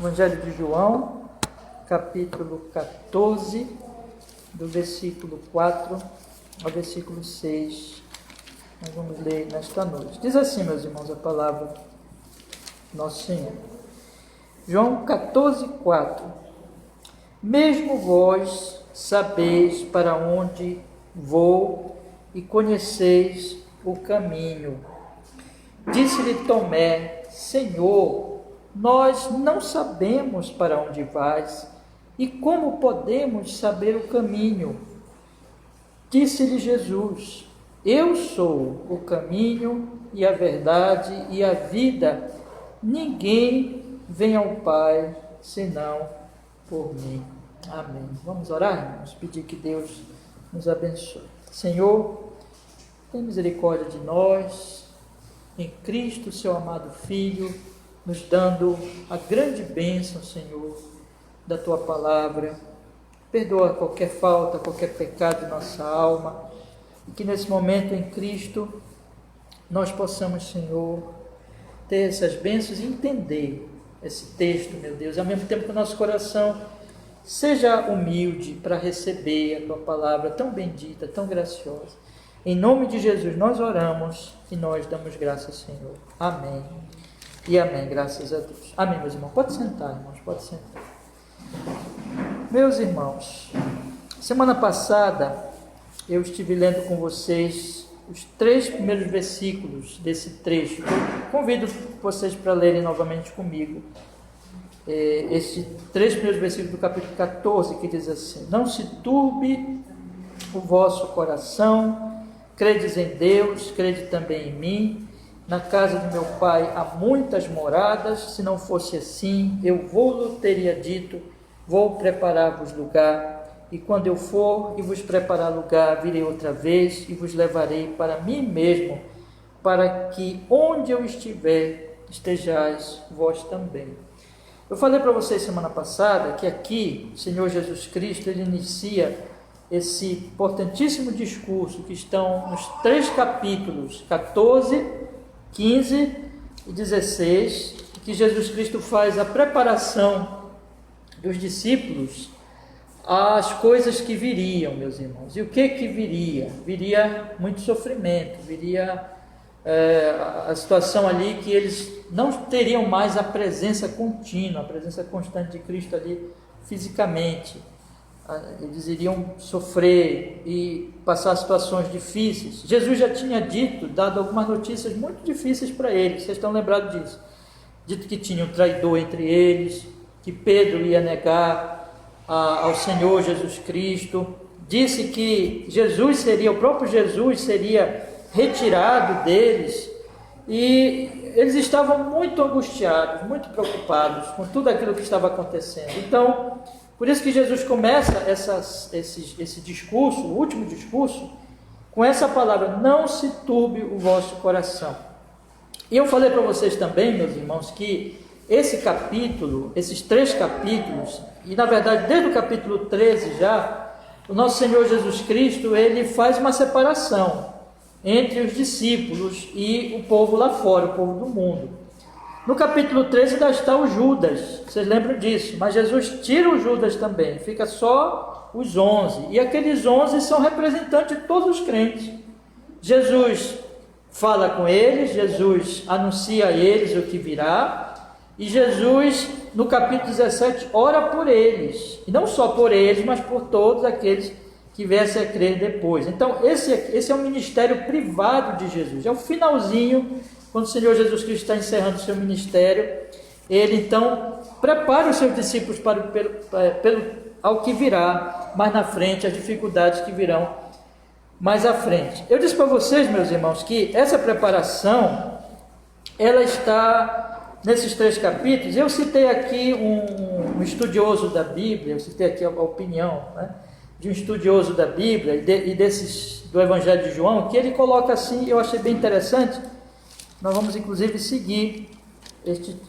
Evangelho de João, capítulo 14, do versículo 4 ao versículo 6. Nós vamos ler nesta noite. Diz assim, meus irmãos, a palavra do nosso Senhor. João 14, 4. Mesmo vós sabeis para onde vou e conheceis o caminho. Disse-lhe Tomé: Senhor, nós não sabemos para onde vais, e como podemos saber o caminho? Disse-lhe Jesus: Eu sou o caminho e a verdade e a vida. Ninguém vem ao Pai senão por mim. Amém. Vamos orar, irmãos? Pedir que Deus nos abençoe. Senhor, tem misericórdia de nós, em Cristo, seu amado Filho, nos dando a grande bênção, Senhor, da Tua Palavra. Perdoa qualquer falta, qualquer pecado de nossa alma, e que nesse momento em Cristo nós possamos, Senhor, ter essas bênçãos e entender esse texto, meu Deus, ao mesmo tempo que o nosso coração seja humilde para receber a Tua Palavra tão bendita, tão graciosa. Em nome de Jesus nós oramos e nós damos graças, Senhor. Amém. E amém, graças a Deus. Amém, meus irmãos. Pode sentar, irmãos, pode sentar. Meus irmãos, semana passada eu estive lendo com vocês os 3 primeiros versículos desse trecho. Eu convido vocês para lerem novamente comigo. Esses 3 primeiros versículos do capítulo 14, que diz assim: Não se turbe o vosso coração, credes em Deus, crede também em mim. Na casa de meu pai há muitas moradas, se não fosse assim, eu vou-lhe teria dito, vou preparar-vos lugar, e quando eu for e vos preparar lugar, virei outra vez e vos levarei para mim mesmo, para que onde eu estiver, estejais vós também. Eu falei para vocês semana passada que aqui o Senhor Jesus Cristo, ele inicia esse importantíssimo discurso que estão nos 3 capítulos, 14, 15 e 16, que Jesus Cristo faz a preparação dos discípulos às coisas que viriam, meus irmãos. E o que viria? Viria muito sofrimento, viria a situação ali que eles não teriam mais a presença contínua, a presença constante de Cristo ali fisicamente. Eles iriam sofrer e passar situações difíceis. Jesus já tinha dado algumas notícias muito difíceis para eles, vocês estão lembrados disso. Dito que tinha um traidor entre eles, que Pedro ia negar ao Senhor Jesus Cristo, disse que o próprio Jesus seria retirado deles, e eles estavam muito angustiados, muito preocupados com tudo aquilo que estava acontecendo. Então, por isso que Jesus começa esse discurso, o último discurso, com essa palavra: não se turbe o vosso coração. E eu falei para vocês também, meus irmãos, que esse capítulo, esses 3 capítulos, e na verdade desde o capítulo 13 já, o nosso Senhor Jesus Cristo, ele faz uma separação entre os discípulos e o povo lá fora, o povo do mundo. No capítulo 13 ainda está o Judas, vocês lembram disso, mas Jesus tira o Judas também, fica só os 11, e aqueles 11 são representantes de todos os crentes. Jesus fala com eles, Jesus anuncia a eles o que virá, e Jesus, no capítulo 17, ora por eles, e não só por eles, mas por todos aqueles que viessem a crer depois. Então esse é um ministério privado de Jesus, é o finalzinho, quando o Senhor Jesus Cristo está encerrando o seu ministério. Ele então prepara os seus discípulos ao que virá mais na frente, as dificuldades que virão mais à frente. Eu disse para vocês, meus irmãos, que essa preparação, ela está nesses 3 capítulos. Eu citei aqui um estudioso da Bíblia, eu citei aqui a opinião, de um estudioso da Bíblia do Evangelho de João, que ele coloca assim, eu achei bem interessante. Nós vamos inclusive seguir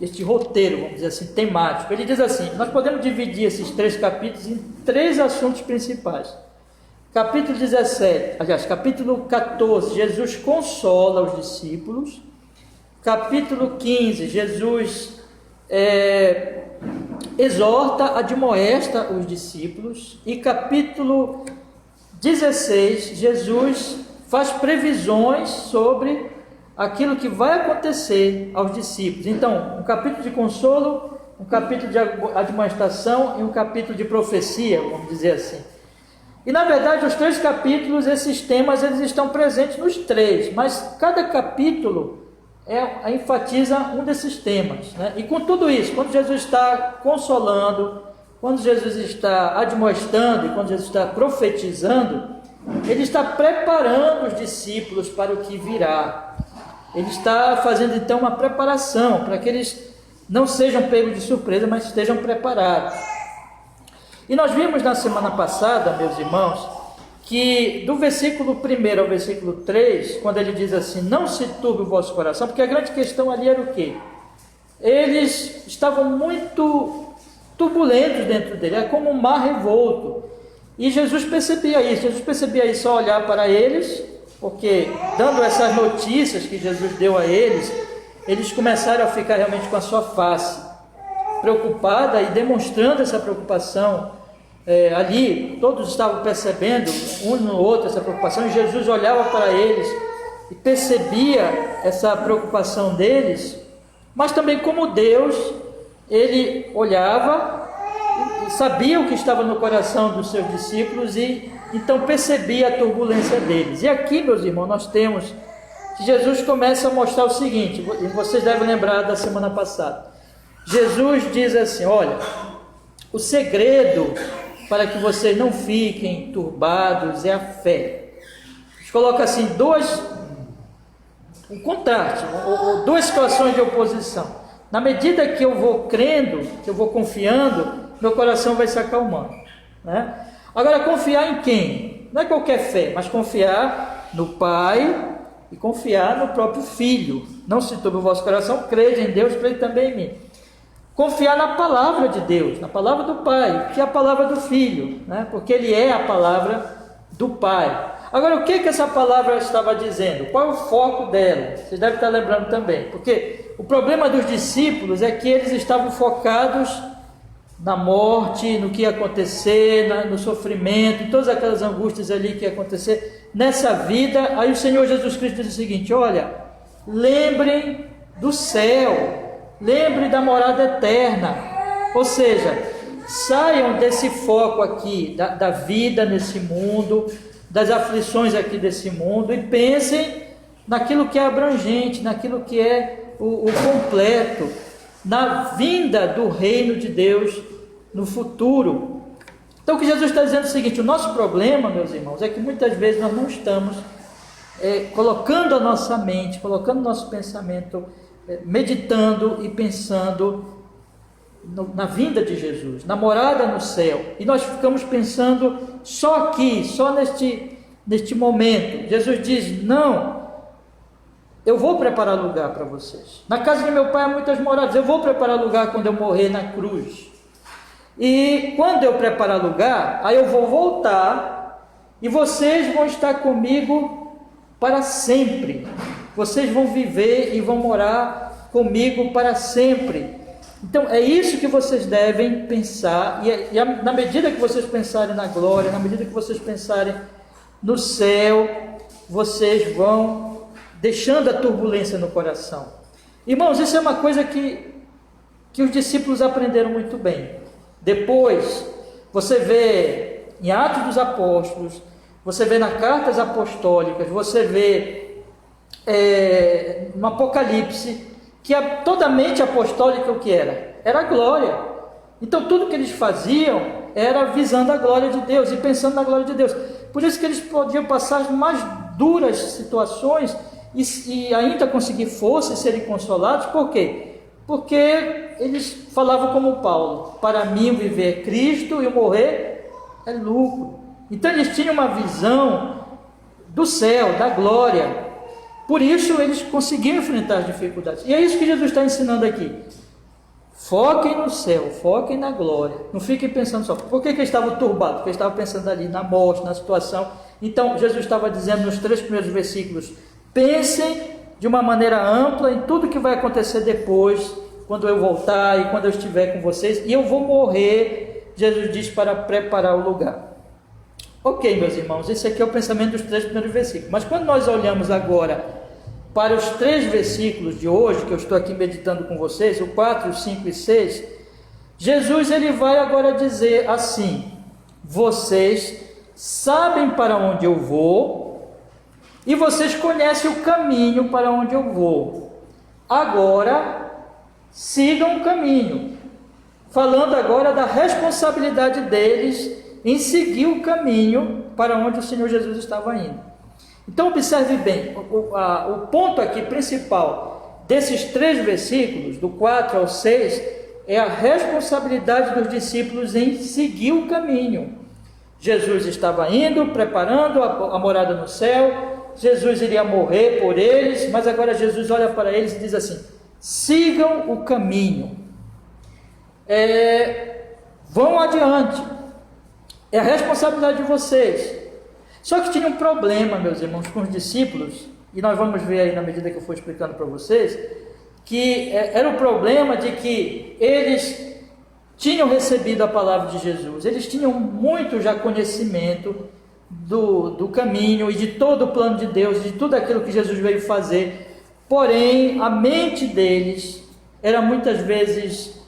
este roteiro, vamos dizer assim, temático. Ele diz assim: nós podemos dividir esses 3 capítulos em 3 assuntos principais. Capítulo 17, aliás, capítulo 14, Jesus consola os discípulos. Capítulo 15, Jesus exorta, admoesta os discípulos, e capítulo 16, Jesus faz previsões sobre aquilo que vai acontecer aos discípulos. Então, um capítulo de consolo, um capítulo de admoestação e um capítulo de profecia, vamos dizer assim. E na verdade, os 3 capítulos, esses temas, eles estão presentes nos 3, mas cada capítulo enfatiza um desses temas, né? E com tudo isso, quando Jesus está consolando, quando Jesus está admoestando e quando Jesus está profetizando, ele está preparando os discípulos para o que virá. Ele está fazendo então uma preparação para que eles não sejam pegos de surpresa, mas estejam preparados. E nós vimos na semana passada, meus irmãos, que do versículo 1 ao versículo 3, quando ele diz assim, não se turbe o vosso coração, porque a grande questão ali era o quê? Eles estavam muito turbulentos dentro dele, é como um mar revolto. E Jesus percebia isso ao olhar para eles, porque dando essas notícias que Jesus deu a eles, eles começaram a ficar realmente com a sua face preocupada e demonstrando essa preocupação. Ali todos estavam percebendo um no outro essa preocupação, e Jesus olhava para eles e percebia essa preocupação deles, mas também como Deus, ele olhava e sabia o que estava no coração dos seus discípulos e então percebia a turbulência deles. E aqui, meus irmãos, nós temos que Jesus começa a mostrar o seguinte, e vocês devem lembrar da semana passada. Jesus diz assim, olha, o segredo para que vocês não fiquem turbados é a fé. Ele coloca assim, um contraste, ou 2 situações de oposição. Na medida que eu vou crendo, que eu vou confiando, meu coração vai se acalmando, né? Agora, confiar em quem? Não é qualquer fé, mas confiar no Pai e confiar no próprio Filho. Não se turbe o vosso coração, crede em Deus, crede também em mim. Confiar na palavra de Deus, na palavra do Pai, que é a palavra do Filho, né? Porque Ele é a palavra do Pai. Agora, o que essa palavra estava dizendo? Qual é o foco dela? Vocês devem estar lembrando também, porque o problema dos discípulos é que eles estavam focados na morte, no que ia acontecer, no sofrimento, em todas aquelas angústias ali que ia acontecer nessa vida. Aí o Senhor Jesus Cristo diz o seguinte, olha, lembrem do céu, lembre da morada eterna, ou seja, saiam desse foco aqui, da vida nesse mundo, das aflições aqui desse mundo, e pensem naquilo que é abrangente, naquilo que é o completo, na vinda do reino de Deus no futuro. Então o que Jesus está dizendo é o seguinte, o nosso problema, meus irmãos, é que muitas vezes nós não estamos colocando a nossa mente, colocando o nosso pensamento, meditando e pensando na vinda de Jesus, na morada no céu, e nós ficamos pensando só aqui, só neste momento. Jesus diz, não, eu vou preparar lugar para vocês, na casa de meu Pai há muitas moradas, eu vou preparar lugar quando eu morrer na cruz, e quando eu preparar lugar, aí eu vou voltar, e vocês vão estar comigo para sempre, vocês vão viver e vão morar comigo para sempre. Então é isso que vocês devem pensar, na medida que vocês pensarem na glória, na medida que vocês pensarem no céu, vocês vão deixando a turbulência no coração. Irmãos, isso é uma coisa que os discípulos aprenderam muito bem. Depois, você vê em Atos dos Apóstolos, você vê nas cartas apostólicas, você vê no Apocalipse, que toda a mente apostólica o que era? Era a glória. Então tudo que eles faziam era visando a glória de Deus e pensando na glória de Deus. Por isso que eles podiam passar as mais duras situações e ainda conseguir força e serem consolados. Por quê? Porque eles falavam como Paulo, para mim o viver é Cristo e o morrer é lucro. Então eles tinham uma visão do céu, da glória. Por isso eles conseguiam enfrentar as dificuldades. E é isso que Jesus está ensinando aqui. Foquem no céu, foquem na glória. Não fiquem pensando só. Por que eles estavam turbados? Porque eles estavam pensando ali na morte, na situação. Então Jesus estava dizendo nos 3 primeiros versículos, pensem de uma maneira ampla em tudo que vai acontecer depois quando eu voltar e quando eu estiver com vocês, e eu vou morrer, Jesus diz, para preparar o lugar. Ok, meus irmãos, esse aqui é o pensamento dos 3 primeiros versículos. Mas quando nós olhamos agora para os 3 versículos de hoje, que eu estou aqui meditando com vocês, o 4, o 5 e 6, Jesus ele vai agora dizer assim: vocês sabem para onde eu vou e vocês conhecem o caminho para onde eu vou. Agora sigam o caminho. Falando agora da responsabilidade deles em seguir o caminho para onde o Senhor Jesus estava indo. Então observe bem, o ponto aqui principal desses 3 versículos, do 4 ao 6, é a responsabilidade dos discípulos em seguir o caminho. Jesus estava indo, preparando a morada no céu, Jesus iria morrer por eles, mas agora Jesus olha para eles e diz assim: sigam o caminho, vão adiante, é a responsabilidade de vocês. Só que tinha um problema, meus irmãos, com os discípulos, e nós vamos ver aí na medida que eu for explicando para vocês, que era o problema de que eles tinham recebido a palavra de Jesus, eles tinham muito já conhecimento do caminho e de todo o plano de Deus, de tudo aquilo que Jesus veio fazer, porém a mente deles era muitas vezes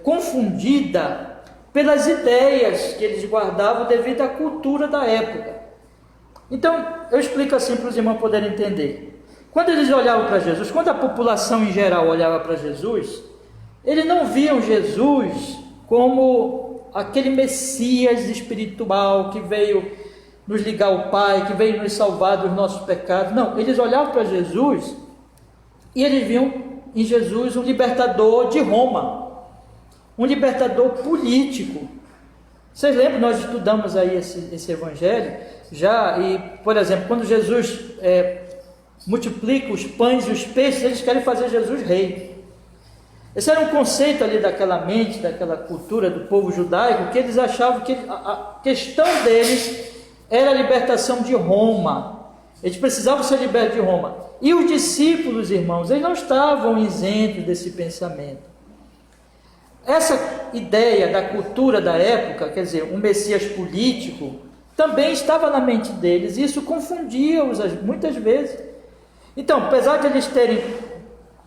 confundida pelas ideias que eles guardavam devido à cultura da época. Então eu explico assim para os irmãos poderem entender. Quando eles olhavam para Jesus, quando a população em geral olhava para Jesus, eles não viam Jesus como aquele Messias espiritual que veio nos ligar ao Pai, que veio nos salvar dos nossos pecados. Não, eles olhavam para Jesus e eles viam em Jesus um libertador de Roma, um libertador político. Vocês lembram, nós estudamos aí esse evangelho já, e por exemplo, quando Jesus multiplica os pães e os peixes, eles querem fazer Jesus rei. Esse era um conceito ali daquela mente, daquela cultura do povo judaico, que eles achavam que a questão deles era a libertação de Roma. Eles precisavam ser libertos de Roma. E os discípulos, irmãos, eles não estavam isentos desse pensamento. Essa ideia da cultura da época, quer dizer, um Messias político, também estava na mente deles, e isso confundia-os muitas vezes. Então, apesar de eles terem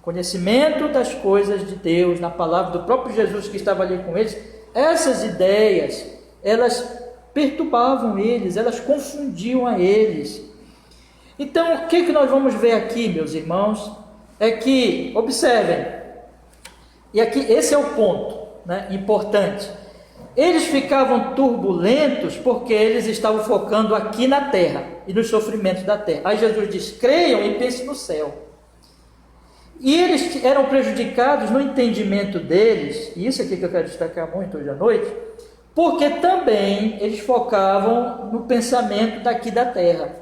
conhecimento das coisas de Deus, na palavra do próprio Jesus que estava ali com eles, essas ideias, elas perturbavam eles, elas confundiam a eles. Então, o que nós vamos ver aqui, meus irmãos, é que, observem, e aqui esse é o ponto, né, importante, eles ficavam turbulentos porque eles estavam focando aqui na terra e nos sofrimentos da terra. Aí Jesus diz: creiam e pensem no céu. E eles eram prejudicados no entendimento deles, e isso aqui que eu quero destacar muito hoje à noite, porque também eles focavam no pensamento daqui da terra.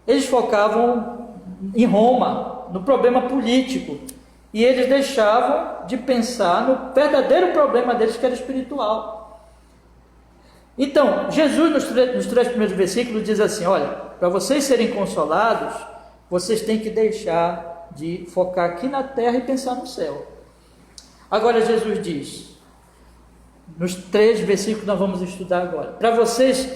Eles focavam em Roma, no problema político, e eles deixavam de pensar no verdadeiro problema deles, que era espiritual. Então, Jesus nos 3 primeiros versículos diz assim: olha, para vocês serem consolados, vocês têm que deixar de focar aqui na terra e pensar no céu. Agora Jesus diz, nos 3 versículos que nós vamos estudar agora, para vocês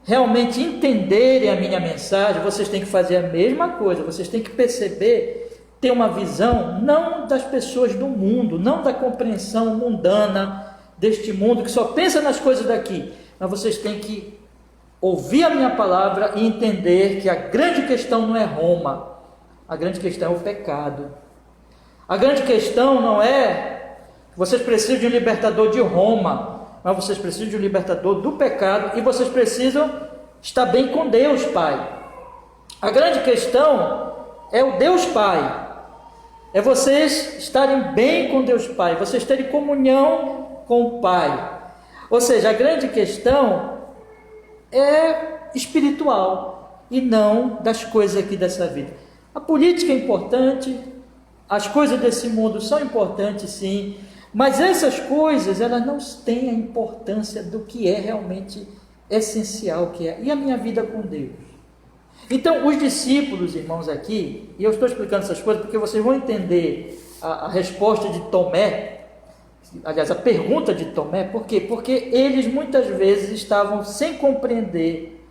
realmente entenderem a minha mensagem, vocês têm que fazer a mesma coisa, vocês têm que perceber, ter uma visão não das pessoas do mundo, não da compreensão mundana deste mundo que só pensa nas coisas daqui, mas vocês têm que ouvir a minha palavra e entender que a grande questão não é Roma, a grande questão é o pecado. A grande questão não é que vocês precisam de um libertador de Roma, mas vocês precisam de um libertador do pecado, e vocês precisam estar bem com Deus Pai. A grande questão é o Deus Pai, é vocês estarem bem com Deus Pai, vocês terem comunhão com o Pai. Ou seja, a grande questão é espiritual e não das coisas aqui dessa vida. A política é importante, as coisas desse mundo são importantes sim, mas essas coisas, elas não têm a importância do que é realmente essencial, que é, e a minha vida com Deus. Então, os discípulos, irmãos, aqui, e eu estou explicando essas coisas porque vocês vão entender a resposta de Tomé, aliás, a pergunta de Tomé, por quê? Porque eles muitas vezes estavam sem compreender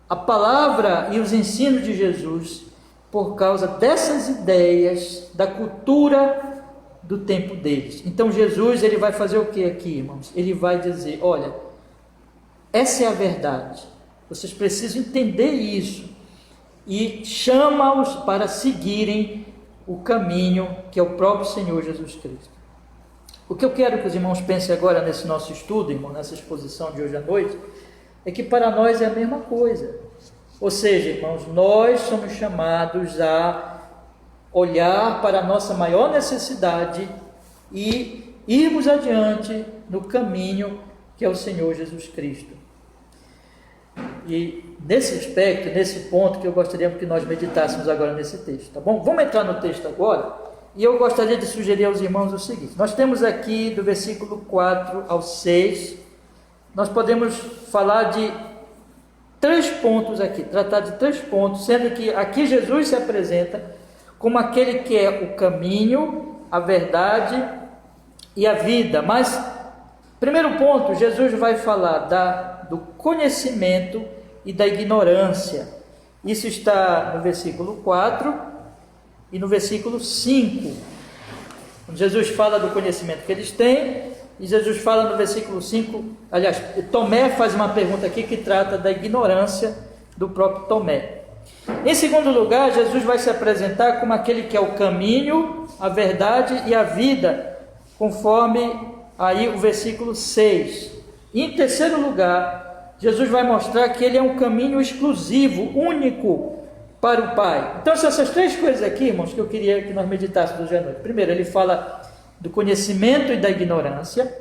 a palavra e os ensinos de Jesus por causa dessas ideias da cultura do tempo deles. Então Jesus, ele vai fazer o que aqui, irmãos? Ele vai dizer, olha, essa é a verdade, vocês precisam entender isso, e chama-os para seguirem o caminho que é o próprio Senhor Jesus Cristo. O que eu quero que os irmãos pensem agora nesse nosso estudo, irmão, nessa exposição de hoje à noite, é que para nós é a mesma coisa. Ou seja, irmãos, nós somos chamados a olhar para a nossa maior necessidade e irmos adiante no caminho que é o Senhor Jesus Cristo. E nesse aspecto, nesse ponto que eu gostaria que nós meditássemos agora nesse texto, tá bom? Vamos entrar no texto agora, e eu gostaria de sugerir aos irmãos o seguinte: nós temos aqui do versículo 4 ao 6, nós podemos falar de 3 pontos aqui, tratar de 3 pontos, sendo que aqui Jesus se apresenta como aquele que é o caminho, a verdade e a vida. Mas, primeiro ponto, Jesus vai falar do conhecimento e da ignorância. Isso está no versículo 4 e no versículo 5. Jesus fala do conhecimento que eles têm, e Jesus fala no versículo 5, aliás, Tomé faz uma pergunta aqui que trata da ignorância do próprio Tomé. Em segundo lugar, Jesus vai se apresentar como aquele que é o caminho, a verdade e a vida, conforme aí o versículo 6. E em terceiro lugar, Jesus vai mostrar que ele é um caminho exclusivo, único para o Pai. Então, são essas 3 coisas aqui, irmãos, que eu queria que nós meditássemos hoje à noite. Primeiro, ele fala do conhecimento e da ignorância.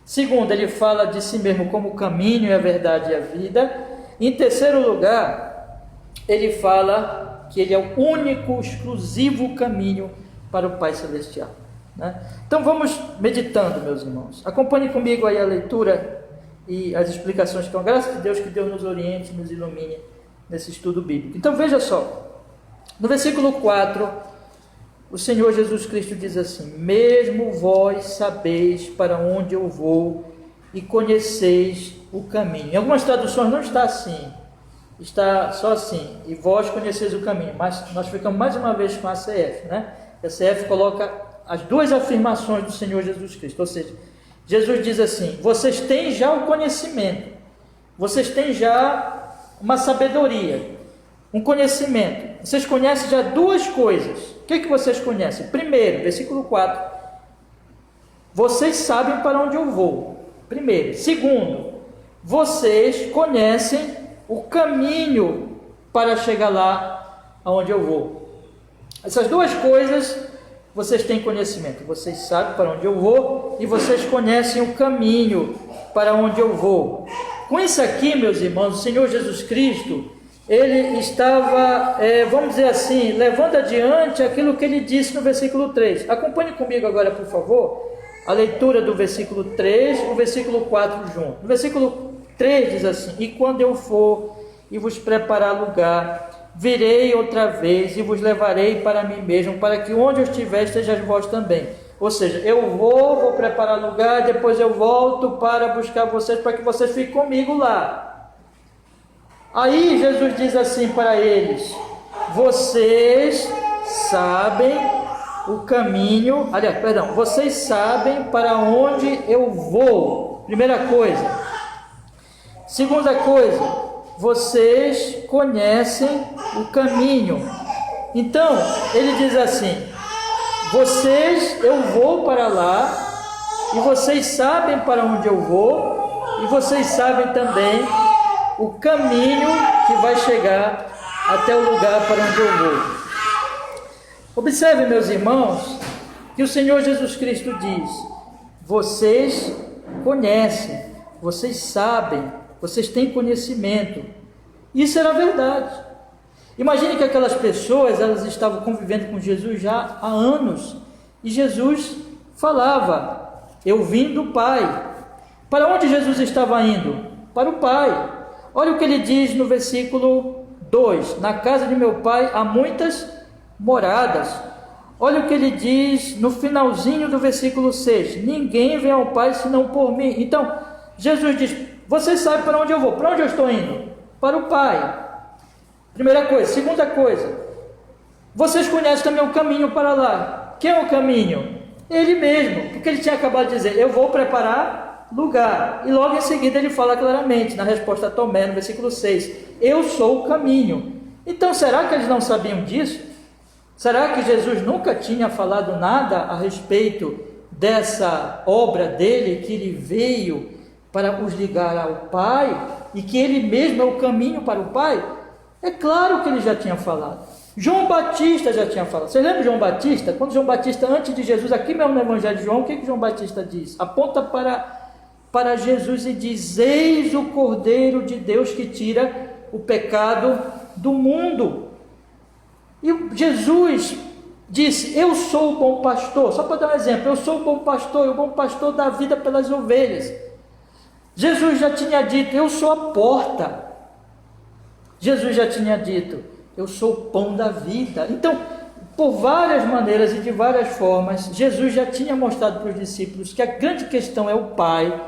Segundo, ele fala de si mesmo como o caminho, a verdade e a vida. E em terceiro lugar, ele fala que ele é o único, exclusivo caminho para o Pai Celestial, né? Então vamos meditando, meus irmãos. Acompanhe comigo aí a leitura e as explicações que, com a graça de Deus, que Deus nos oriente, nos ilumine nesse estudo bíblico. Então veja só, no versículo 4, o Senhor Jesus Cristo diz assim: mesmo vós sabeis para onde eu vou e conheceis o caminho. Em algumas traduções não está assim, está só assim, e vós conheceis o caminho, mas nós ficamos mais uma vez com a CF, né? A CF coloca as 2 afirmações do Senhor Jesus Cristo, ou seja, Jesus diz assim: vocês têm já o conhecimento, vocês têm já uma sabedoria, um conhecimento, vocês conhecem já 2 coisas. O que vocês conhecem? Primeiro, versículo 4, vocês sabem para onde eu vou. Primeiro. Segundo, vocês conhecem o caminho para chegar lá aonde eu vou. Essas 2 coisas vocês têm conhecimento. Vocês sabem para onde eu vou e vocês conhecem o caminho para onde eu vou. Com isso aqui, meus irmãos, o Senhor Jesus Cristo, ele estava, vamos dizer assim, levando adiante aquilo que ele disse no versículo 3. Acompanhe comigo agora, por favor, a leitura do versículo 3 e o versículo 4 junto. No versículo 3 diz assim: e quando eu for e vos preparar lugar, virei outra vez e vos levarei para mim mesmo, para que onde eu estiver estejais vós também. Ou seja, eu vou preparar lugar, depois eu volto para buscar vocês, para que vocês fiquem comigo lá. Aí Jesus diz assim para eles: vocês sabem o caminho, vocês sabem para onde eu vou. Primeira coisa. Segunda coisa, vocês conhecem o caminho. Então, ele diz assim: eu vou para lá, e vocês sabem para onde eu vou, e vocês sabem também o caminho que vai chegar até o lugar para onde eu vou. Observe, meus irmãos, que o Senhor Jesus Cristo diz: vocês conhecem, vocês sabem, vocês têm conhecimento. Isso era verdade. Imagine que aquelas pessoas, elas estavam convivendo com Jesus já há anos, e Jesus falava: eu vim do Pai. Para onde Jesus estava indo? Para o Pai. Olha o que ele diz no versículo 2: na casa de meu Pai há muitas moradas. Olha o que ele diz no finalzinho do versículo 6. Ninguém vem ao Pai senão por mim. Então, Jesus diz, vocês sabem para onde eu vou. Para onde eu estou indo? Para o Pai. Primeira coisa. Segunda coisa, vocês conhecem também o caminho para lá. Quem é o caminho? Ele mesmo. Porque ele tinha acabado de dizer, eu vou preparar lugar. E logo em seguida ele fala claramente, na resposta a Tomé, no versículo 6, eu sou o caminho. Então, será que eles não sabiam disso? Será que Jesus nunca tinha falado nada a respeito dessa obra dele, que ele veio para os ligar ao Pai, e que ele mesmo é o caminho para o Pai? É claro que ele já tinha falado. João Batista já tinha falado. Você lembra de João Batista? Quando João Batista, antes de Jesus, aqui mesmo no Evangelho de João, o que João Batista diz? Aponta para Jesus e diz, eis o Cordeiro de Deus que tira o pecado do mundo. E Jesus disse, eu sou o bom pastor. Só para dar um exemplo, eu sou o bom pastor, e o bom pastor dá vida pelas ovelhas. Jesus já tinha dito, eu sou a porta. Jesus já tinha dito, eu sou o pão da vida. Então, por várias maneiras e de várias formas, Jesus já tinha mostrado para os discípulos que a grande questão é o Pai,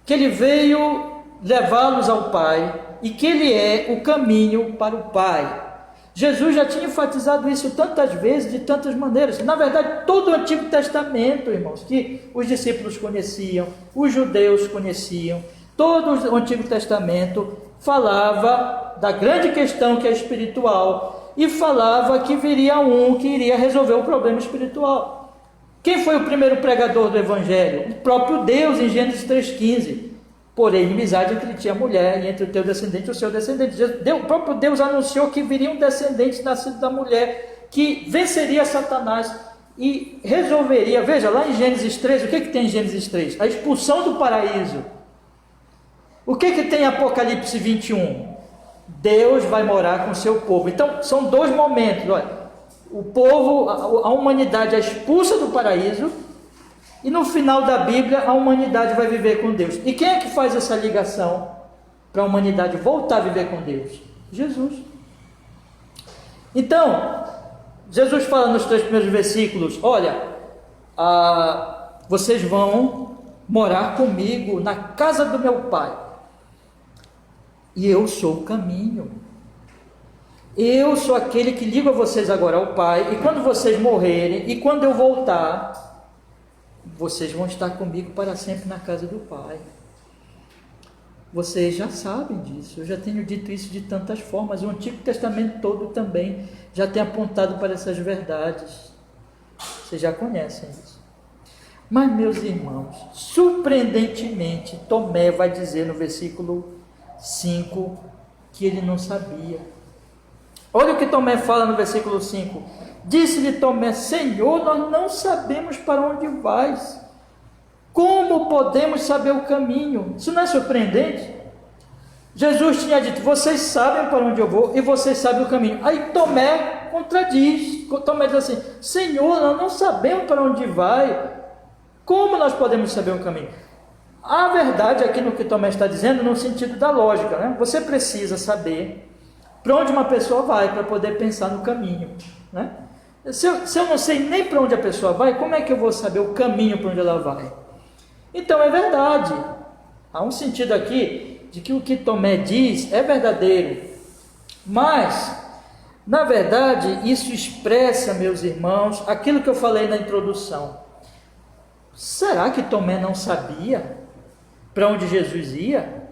que ele veio levá-los ao Pai e que ele é o caminho para o Pai. Jesus já tinha enfatizado isso tantas vezes, de tantas maneiras. Na verdade, todo o Antigo Testamento, irmãos, que os discípulos conheciam, os judeus conheciam, todo o Antigo Testamento falava da grande questão que é espiritual e falava que viria um que iria resolver o problema espiritual. Quem foi o primeiro pregador do Evangelho? O próprio Deus, em Gênesis 3,15. Porém, inimizade entre ti e a mulher, e entre o teu descendente e o seu descendente. O próprio Deus anunciou que viria um descendente nascido da mulher, que venceria Satanás e resolveria. Veja, lá em Gênesis 3, o que tem em Gênesis 3? A expulsão do paraíso. O que tem em Apocalipse 21? Deus vai morar com o seu povo. Então, são dois momentos. Olha, o povo, a humanidade é expulsa do paraíso, e no final da Bíblia, a humanidade vai viver com Deus. E quem é que faz essa ligação para a humanidade voltar a viver com Deus? Jesus. Então, Jesus fala nos 3 primeiros versículos, olha, vocês vão morar comigo na casa do meu Pai. E eu sou o caminho. Eu sou aquele que liga vocês agora ao Pai, e quando vocês morrerem, e quando eu voltar, vocês vão estar comigo para sempre na casa do Pai. Vocês já sabem disso, eu já tenho dito isso de tantas formas, o Antigo Testamento todo também já tem apontado para essas verdades. Vocês já conhecem isso. Mas, meus irmãos, surpreendentemente, Tomé vai dizer no versículo 5 que ele não sabia. Olha o que Tomé fala no versículo 5. Disse-lhe Tomé, Senhor, nós não sabemos para onde vais. Como podemos saber o caminho? Isso não é surpreendente? Jesus tinha dito, vocês sabem para onde eu vou e vocês sabem o caminho. Aí Tomé contradiz. Tomé diz assim, Senhor, nós não sabemos para onde vai. Como nós podemos saber o caminho? A verdade aqui no que Tomé está dizendo, no sentido da lógica, né? Você precisa saber para onde uma pessoa vai para poder pensar no caminho, né? Se eu não sei nem para onde a pessoa vai, como é que eu vou saber o caminho para onde ela vai? Então é verdade. Há um sentido aqui de que o que Tomé diz é verdadeiro. Mas, na verdade, isso expressa, meus irmãos, aquilo que eu falei na introdução. Será que Tomé não sabia para onde Jesus ia?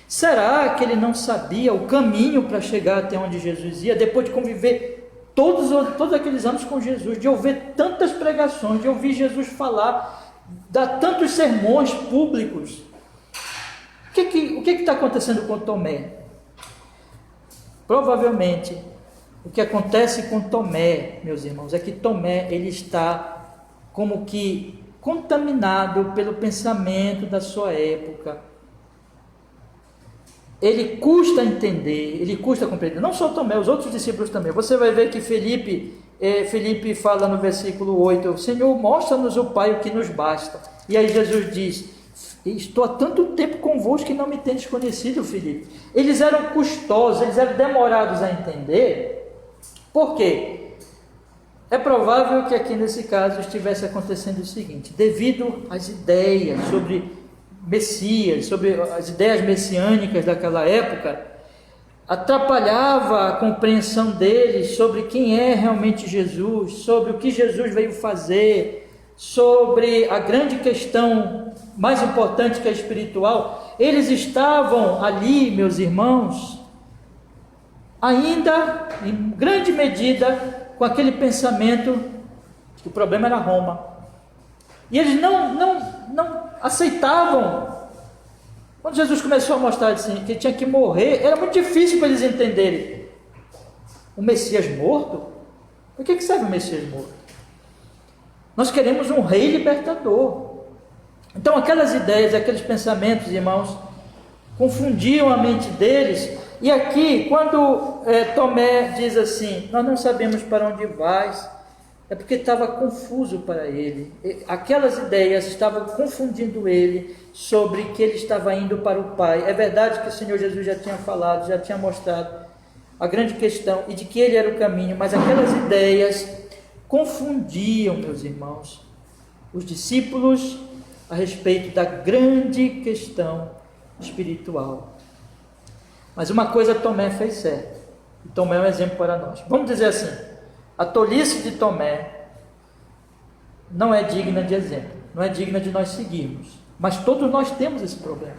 Será que ele não sabia o caminho para chegar até onde Jesus ia, depois de conviver todos aqueles anos com Jesus, de ouvir tantas pregações, de ouvir Jesus falar, dar tantos sermões públicos? O que está acontecendo com Tomé? Provavelmente, o que acontece com Tomé, meus irmãos, é que Tomé, ele está como que contaminado pelo pensamento da sua época. Ele custa entender, ele custa compreender, não só Tomé, os outros discípulos também. Você vai ver que Felipe fala no versículo 8, Senhor, mostra-nos o Pai o que nos basta. E aí Jesus diz, estou há tanto tempo convosco que não me tendes conhecido, Felipe. Eles eram custosos, eles eram demorados a entender. Por quê? É provável que aqui nesse caso estivesse acontecendo o seguinte: devido às ideias sobre Messias, sobre as ideias messiânicas daquela época, atrapalhava a compreensão deles sobre quem é realmente Jesus, sobre o que Jesus veio fazer, sobre a grande questão mais importante que é espiritual. Eles estavam ali, meus irmãos, ainda em grande medida com aquele pensamento que o problema era Roma. E eles não aceitavam. Quando Jesus começou a mostrar assim, que ele tinha que morrer, era muito difícil para eles entenderem. O Messias morto? Por que serve o Messias morto? Nós queremos um rei libertador. Então aquelas ideias, aqueles pensamentos, irmãos, confundiam a mente deles. E aqui, quando Tomé diz assim, nós não sabemos para onde vais, é porque estava confuso para ele. Aquelas ideias estavam confundindo ele sobre que ele estava indo para o Pai. É verdade que o Senhor Jesus já tinha falado, já tinha mostrado a grande questão e de que ele era o caminho, mas aquelas ideias confundiam, meus irmãos, os discípulos a respeito da grande questão espiritual. Mas uma coisa Tomé fez certo, e Tomé é um exemplo para nós. Vamos dizer assim, a tolice de Tomé não é digna de exemplo, não é digna de nós seguirmos, mas todos nós temos esse problema,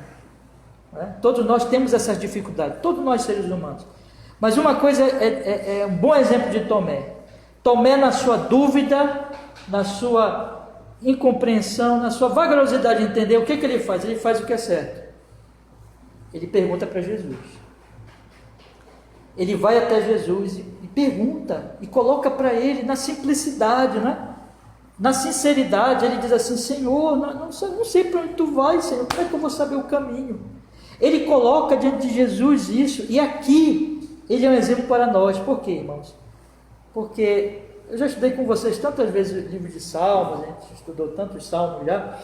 né? Todos nós temos essas dificuldades, todos nós seres humanos. Mas uma coisa é um bom exemplo de Tomé. Tomé, na sua dúvida, na sua incompreensão, na sua vagarosidade de entender, o que ele faz? Ele faz o que é certo. Ele pergunta para Jesus. Ele vai até Jesus e pergunta, e coloca para ele na simplicidade, né? Na sinceridade. Ele diz assim: Senhor, não sei para onde tu vais, Senhor, como é que eu vou saber o caminho? Ele coloca diante de Jesus isso, e aqui ele é um exemplo para nós. Por quê, irmãos? Porque eu já estudei com vocês tantas vezes o livro de Salmos, a gente estudou tantos Salmos já,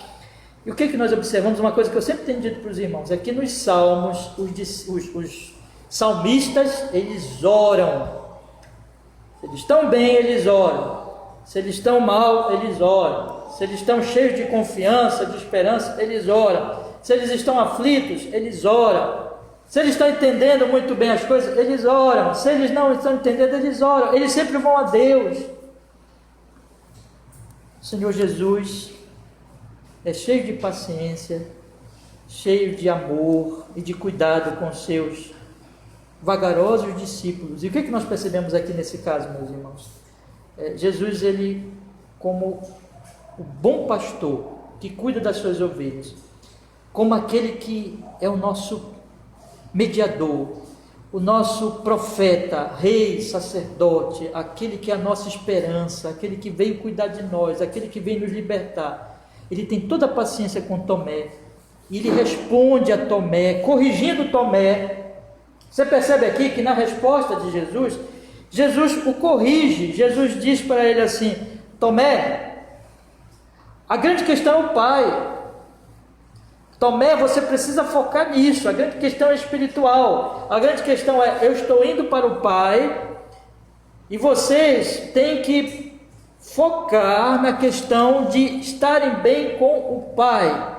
e o que nós observamos? Uma coisa que eu sempre tenho dito para os irmãos, é que nos Salmos, os salmistas, eles oram. Se eles estão bem, eles oram. Se eles estão mal, eles oram. Se eles estão cheios de confiança, de esperança, eles oram. Se eles estão aflitos, eles oram. Se eles estão entendendo muito bem as coisas, eles oram. Se eles não estão entendendo, eles oram. Eles sempre vão a Deus. O Senhor Jesus é cheio de paciência, cheio de amor e de cuidado com os seus vagarosos discípulos. E o que nós percebemos aqui nesse caso, meus irmãos? Jesus, ele, como o bom pastor que cuida das suas ovelhas, como aquele que é o nosso mediador, o nosso profeta, rei, sacerdote, aquele que é a nossa esperança, aquele que veio cuidar de nós, aquele que veio nos libertar, ele tem toda a paciência com Tomé, e ele responde a Tomé, corrigindo Tomé. Você percebe aqui que na resposta de Jesus, Jesus o corrige. Jesus diz para ele assim: Tomé, a grande questão é o Pai. Tomé, você precisa focar nisso. A grande questão é espiritual. A grande questão é: eu estou indo para o Pai, e vocês têm que focar na questão de estarem bem com o Pai,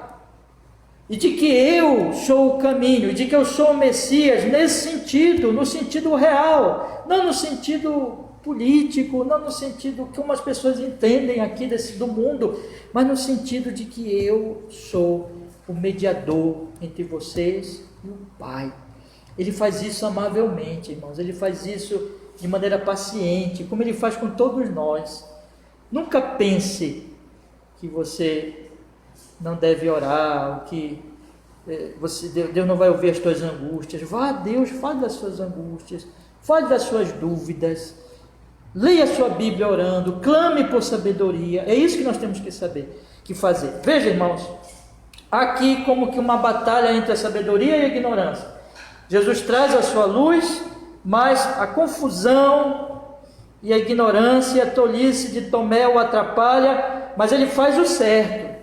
e de que eu sou o caminho, de que eu sou o Messias, nesse sentido, no sentido real, não no sentido político, não no sentido que umas pessoas entendem aqui do mundo, mas no sentido de que eu sou o mediador entre vocês e o Pai. Ele faz isso amavelmente, irmãos, ele faz isso de maneira paciente, como ele faz com todos nós. Nunca pense que você não deve orar, que Deus não vai ouvir as tuas angústias. Vá a Deus, fale das suas angústias, fale das suas dúvidas, leia a sua Bíblia orando, clame por sabedoria. É isso que nós temos que saber, que fazer. Veja, irmãos, aqui como que uma batalha entre a sabedoria e a ignorância. Jesus traz a sua luz, mas a confusão e a ignorância e a tolice de Tomé o atrapalha, mas ele faz o certo.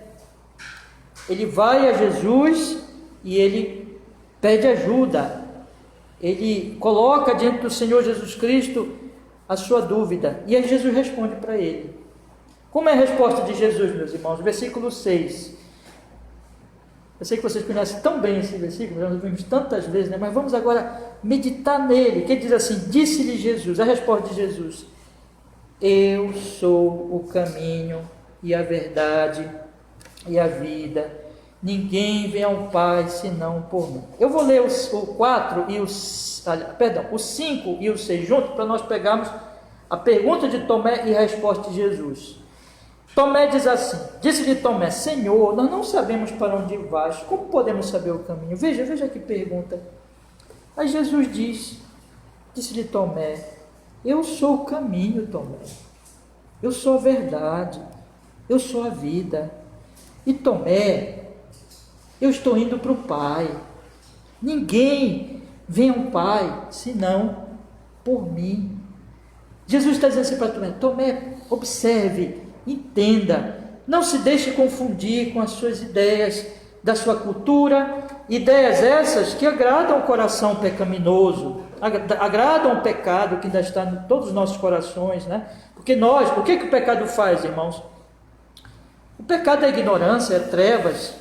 Ele vai a Jesus e ele pede ajuda. Ele coloca diante do Senhor Jesus Cristo a sua dúvida. E aí Jesus responde para ele. Como é a resposta de Jesus, meus irmãos? Versículo 6. Eu sei que vocês conhecem tão bem esse versículo, já vimos tantas vezes, né? Mas vamos agora meditar nele, que ele diz assim: disse-lhe Jesus, a resposta de Jesus: eu sou o caminho e a verdade e a vida, ninguém vem ao Pai senão por mim. Eu vou ler o 4 e o 5 e o 6 juntos, para nós pegarmos a pergunta de Tomé e a resposta de Jesus. Tomé diz assim, disse-lhe Tomé: Senhor, nós não sabemos para onde vais, como podemos saber o caminho? Veja que pergunta. Aí Jesus disse-lhe Tomé: eu sou o caminho, Tomé, eu sou a verdade, eu sou a vida. E Tomé, eu estou indo para o Pai, ninguém vem ao Pai senão por mim. Jesus está dizendo assim para Tomé: Tomé, observe, entenda, não se deixe confundir com as suas ideias da sua cultura, ideias essas que agradam o coração pecaminoso, agradam o pecado que ainda está em todos os nossos corações, né? Porque o que o pecado faz, irmãos? O pecado é ignorância, é trevas,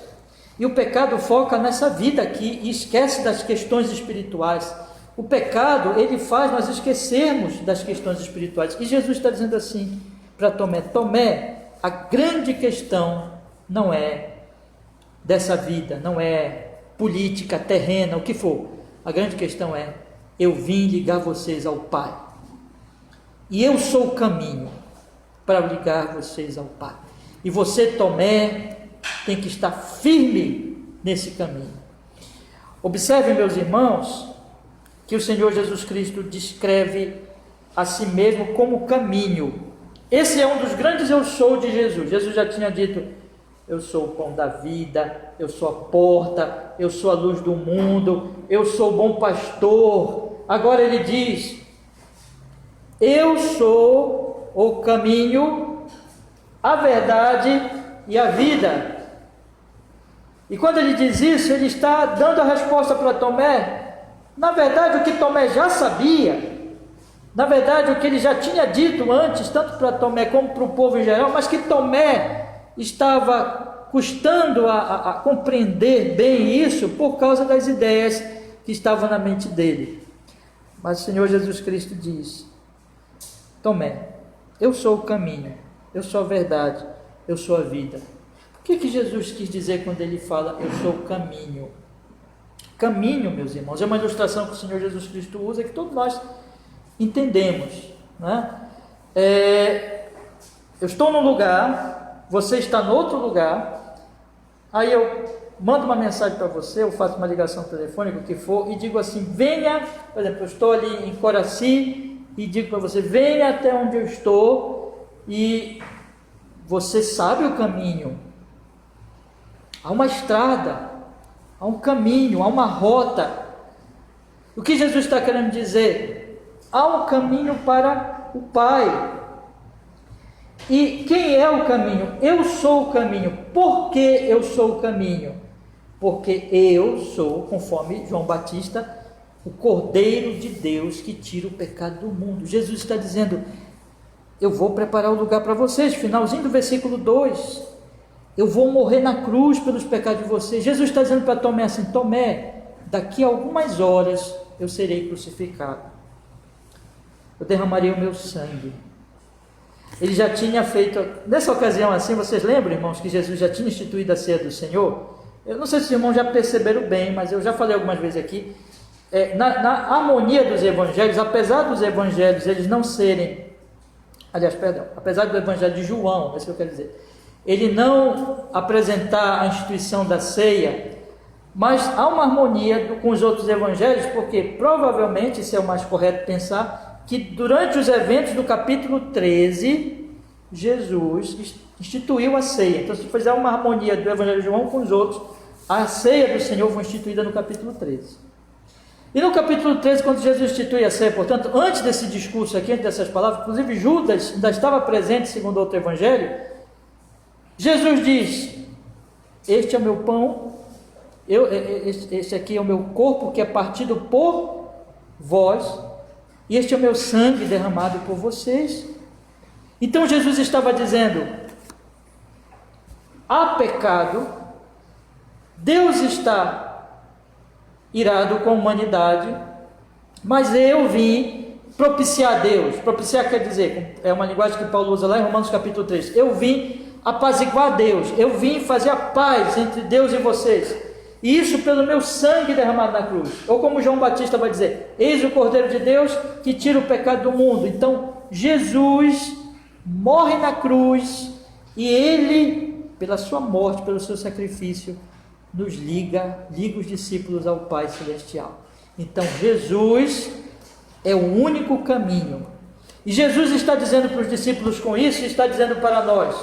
e o pecado foca nessa vida aqui e esquece das questões espirituais. O pecado, ele faz nós esquecermos das questões espirituais. E Jesus está dizendo assim para Tomé: Tomé, a grande questão não é dessa vida, não é política, terrena, o que for. A grande questão é: eu vim ligar vocês ao Pai. E eu sou o caminho para ligar vocês ao Pai. E você, Tomé, tem que estar firme nesse caminho. Observem, meus irmãos, que o Senhor Jesus Cristo descreve a si mesmo como caminho. Esse é um dos grandes eu sou de Jesus. Jesus já tinha dito: eu sou o pão da vida, eu sou a porta, eu sou a luz do mundo, eu sou o bom pastor. Agora ele diz: eu sou o caminho, a verdade e a vida. E quando ele diz isso, ele está dando a resposta para Tomé. Na verdade, o que Tomé já sabia, na verdade, o que ele já tinha dito antes, tanto para Tomé como para o povo em geral, mas que Tomé estava custando a compreender bem isso por causa das ideias que estavam na mente dele. Mas o Senhor Jesus Cristo diz: Tomé, eu sou o caminho, eu sou a verdade, eu sou a vida. O que Jesus quis dizer quando ele fala eu sou o caminho? Caminho, meus irmãos, é uma ilustração que o Senhor Jesus Cristo usa, que todos nós entendemos, né? Eu estou num lugar, você está no outro lugar, aí eu mando uma mensagem para você, eu faço uma ligação telefônica, o que for, e digo assim: venha, por exemplo, eu estou ali em Coraci, e digo para você: venha até onde eu estou, e você sabe o caminho. Há uma estrada, há um caminho, há uma rota. O que Jesus está querendo dizer? Há um caminho para o Pai. E quem é o caminho? Eu sou o caminho. Por que eu sou o caminho? Porque eu sou, conforme João Batista, o Cordeiro de Deus que tira o pecado do mundo. Jesus está dizendo: eu vou preparar o lugar para vocês. Finalzinho do versículo 2. Eu vou morrer na cruz pelos pecados de vocês. Jesus está dizendo para Tomé assim: Tomé, daqui a algumas horas eu serei crucificado. Eu derramarei o meu sangue. Ele já tinha feito, nessa ocasião assim, vocês lembram, irmãos, que Jesus já tinha instituído a ceia do Senhor? Eu não sei se os irmãos já perceberam bem, mas eu já falei algumas vezes aqui, na harmonia dos evangelhos, apesar dos evangelhos eles não serem, apesar do evangelho de João, é isso que eu quero dizer, ele não apresentar a instituição da ceia, mas há uma harmonia com os outros evangelhos, porque provavelmente, isso é o mais correto pensar, que durante os eventos do capítulo 13, Jesus instituiu a ceia. Então, se fizer uma harmonia do evangelho de João com os outros, a ceia do Senhor foi instituída no capítulo 13. E no capítulo 13, quando Jesus institui a ceia, portanto, antes desse discurso aqui, antes dessas palavras, inclusive Judas ainda estava presente, segundo outro evangelho, Jesus diz: este é o meu pão, este aqui é o meu corpo que é partido por vós, e este é o meu sangue derramado por vocês. Então Jesus estava dizendo: há pecado, Deus está irado com a humanidade, mas eu vim propiciar Deus. Propiciar quer dizer, é uma linguagem que Paulo usa lá em Romanos capítulo 3, eu vim apaziguar Deus, eu vim fazer a paz entre Deus e vocês, e isso pelo meu sangue derramado na cruz. Ou como João Batista vai dizer: eis o Cordeiro de Deus que tira o pecado do mundo. Então Jesus morre na cruz, e ele, pela sua morte, pelo seu sacrifício, nos liga os discípulos ao Pai Celestial. Então Jesus é o único caminho, e Jesus está dizendo para os discípulos com isso, e está dizendo para nós: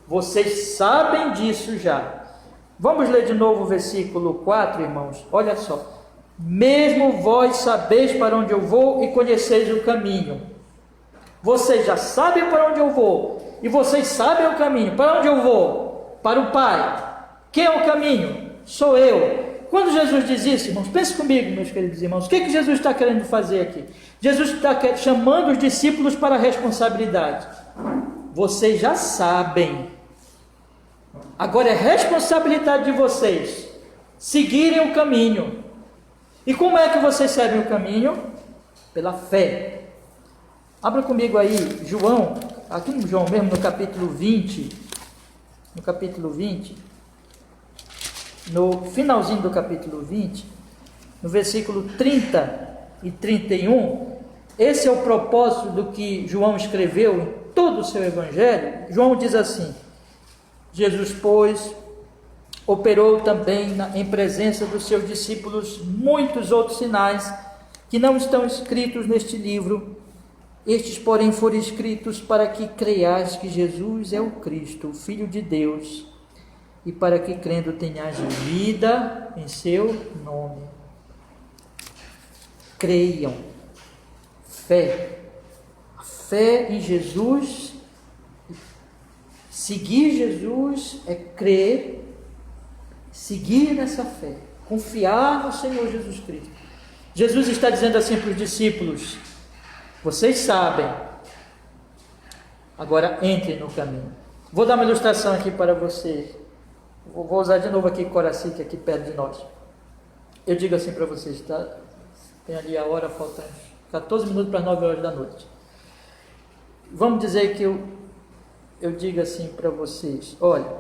vocês sabem disso já. Vamos ler de novo o versículo 4, irmãos. Olha só: mesmo vós sabeis para onde eu vou e conheceis o caminho. Vocês já sabem para onde eu vou, e vocês sabem o caminho. Para onde eu vou? Para o Pai. Quem é o caminho? Sou eu. Quando Jesus diz isso, irmãos, pense comigo, meus queridos irmãos, o que Jesus está querendo fazer aqui? Jesus está chamando os discípulos para a responsabilidade. Vocês já sabem, agora é responsabilidade de vocês seguirem o caminho. E como é que vocês seguem o caminho? Pela fé. Abra comigo aí João, aqui no João mesmo, no capítulo 20, no finalzinho do capítulo 20, no versículo 30 e 31, esse é o propósito do que João escreveu em todo o seu evangelho. João diz assim: Jesus, pois, operou também em presença dos seus discípulos muitos outros sinais que não estão escritos neste livro. Estes, porém, foram escritos para que creiais que Jesus é o Cristo, o Filho de Deus, e para que, crendo, tenhais vida em seu nome. Creiam. Fé. A fé em Jesus, seguir Jesus é crer, seguir nessa fé, confiar no Senhor Jesus Cristo. Jesus está dizendo assim para os discípulos: vocês sabem, agora entrem no caminho. Vou dar uma ilustração aqui para vocês. Vou usar de novo aqui Coraci, que é aqui perto de nós. Eu digo assim para vocês, tá? Tem ali a hora, falta 14 minutos para as 9 horas da noite. Vamos dizer que eu digo assim para vocês: olha,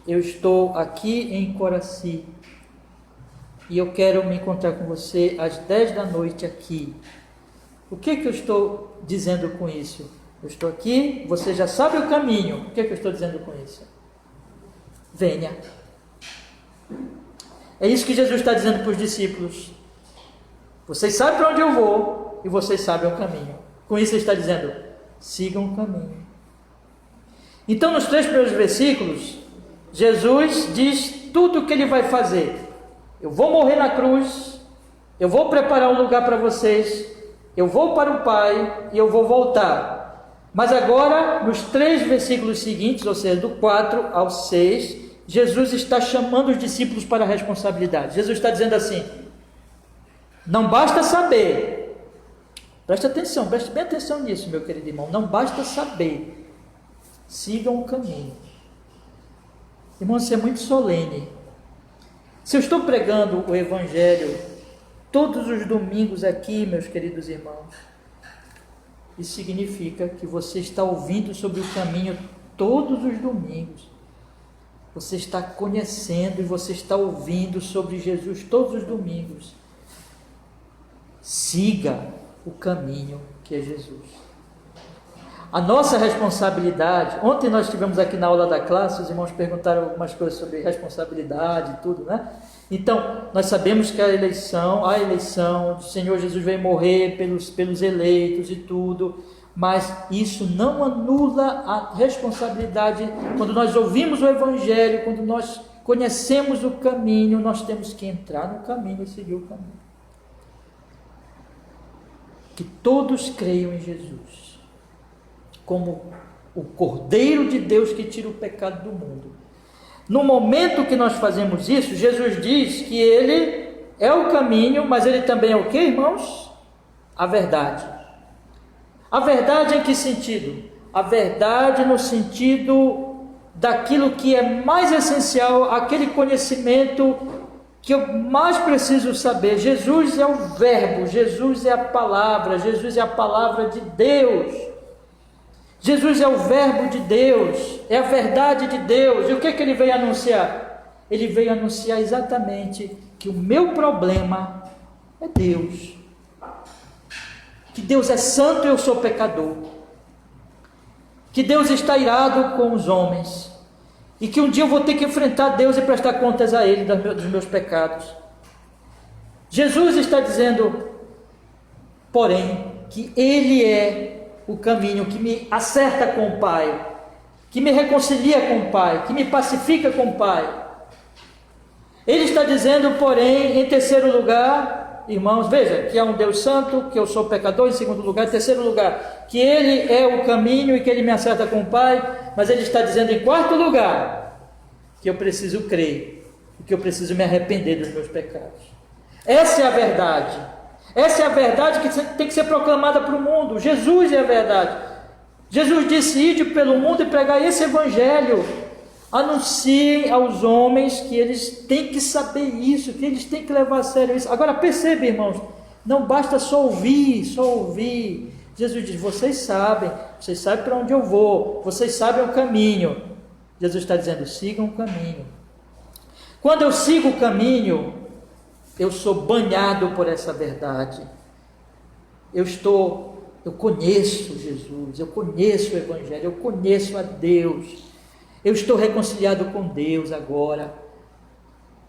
eu estou aqui em Coraci e eu quero me encontrar com você às 10 da noite aqui. O que eu estou dizendo com isso? Eu estou aqui, você já sabe o caminho. O que eu estou dizendo com isso? Venha. É isso que Jesus está dizendo para os discípulos. Vocês sabem para onde eu vou e vocês sabem o caminho. Com isso ele está dizendo: sigam o caminho. Então, nos 3 primeiros versículos, Jesus diz tudo o que ele vai fazer. Eu vou morrer na cruz, eu vou preparar um lugar para vocês, eu vou para o Pai e eu vou voltar. Mas agora, nos 3 versículos seguintes, ou seja, do 4 ao 6, Jesus está chamando os discípulos para a responsabilidade. Jesus está dizendo assim: não basta saber, preste bem atenção nisso, meu querido irmão, não basta saber, sigam o caminho. Irmão, isso é muito solene. Se eu estou pregando o Evangelho todos os domingos aqui, meus queridos irmãos, isso significa que você está ouvindo sobre o caminho todos os domingos. Você está conhecendo e você está ouvindo sobre Jesus todos os domingos. Siga o caminho que é Jesus. A nossa responsabilidade, ontem nós estivemos aqui na aula da classe, os irmãos perguntaram algumas coisas sobre responsabilidade e tudo, né? Então, nós sabemos que a eleição, o Senhor Jesus veio morrer pelos eleitos e tudo, mas isso não anula a responsabilidade. Quando nós ouvimos o Evangelho, quando nós conhecemos o caminho, nós temos que entrar no caminho e seguir o caminho. Que todos creiam em Jesus como o Cordeiro de Deus que tira o pecado do mundo. No momento que nós fazemos isso, Jesus diz que Ele é o caminho, mas Ele também é o que, irmãos? a verdade. A verdade em que sentido? A verdade no sentido daquilo que é mais essencial, aquele conhecimento que eu mais preciso saber. Jesus é o Verbo, Jesus é a palavra, Jesus é a palavra de Deus. Jesus é o Verbo de Deus, é a verdade de Deus. E o que ele veio anunciar? Ele veio anunciar exatamente que o meu problema é Deus. Que Deus é santo e eu sou pecador. Que Deus está irado com os homens. E que um dia eu vou ter que enfrentar Deus e prestar contas a Ele dos meus pecados. Jesus está dizendo, porém, que Ele é o caminho que me acerta com o Pai, que me reconcilia com o Pai, que me pacifica com o Pai. Ele está dizendo, porém, em terceiro lugar, irmãos, veja, que há um Deus santo, que eu sou pecador, em segundo lugar, em terceiro lugar, que Ele é o caminho e que Ele me acerta com o Pai, mas Ele está dizendo em quarto lugar, que eu preciso crer, que eu preciso me arrepender dos meus pecados. Essa é a verdade. Essa é a verdade que tem que ser proclamada para o mundo. Jesus é a verdade. Jesus disse, ide pelo mundo e pregai esse evangelho. Anunciem aos homens que eles têm que saber isso, que eles têm que levar a sério isso. Agora perceba, irmãos, não basta só ouvir, só ouvir. Jesus diz, vocês sabem para onde eu vou, vocês sabem o caminho. Jesus está dizendo, sigam o caminho. Quando eu sigo o caminho, eu sou banhado por essa verdade. Eu conheço Jesus, eu conheço o Evangelho, eu conheço a Deus. Eu estou reconciliado com Deus agora.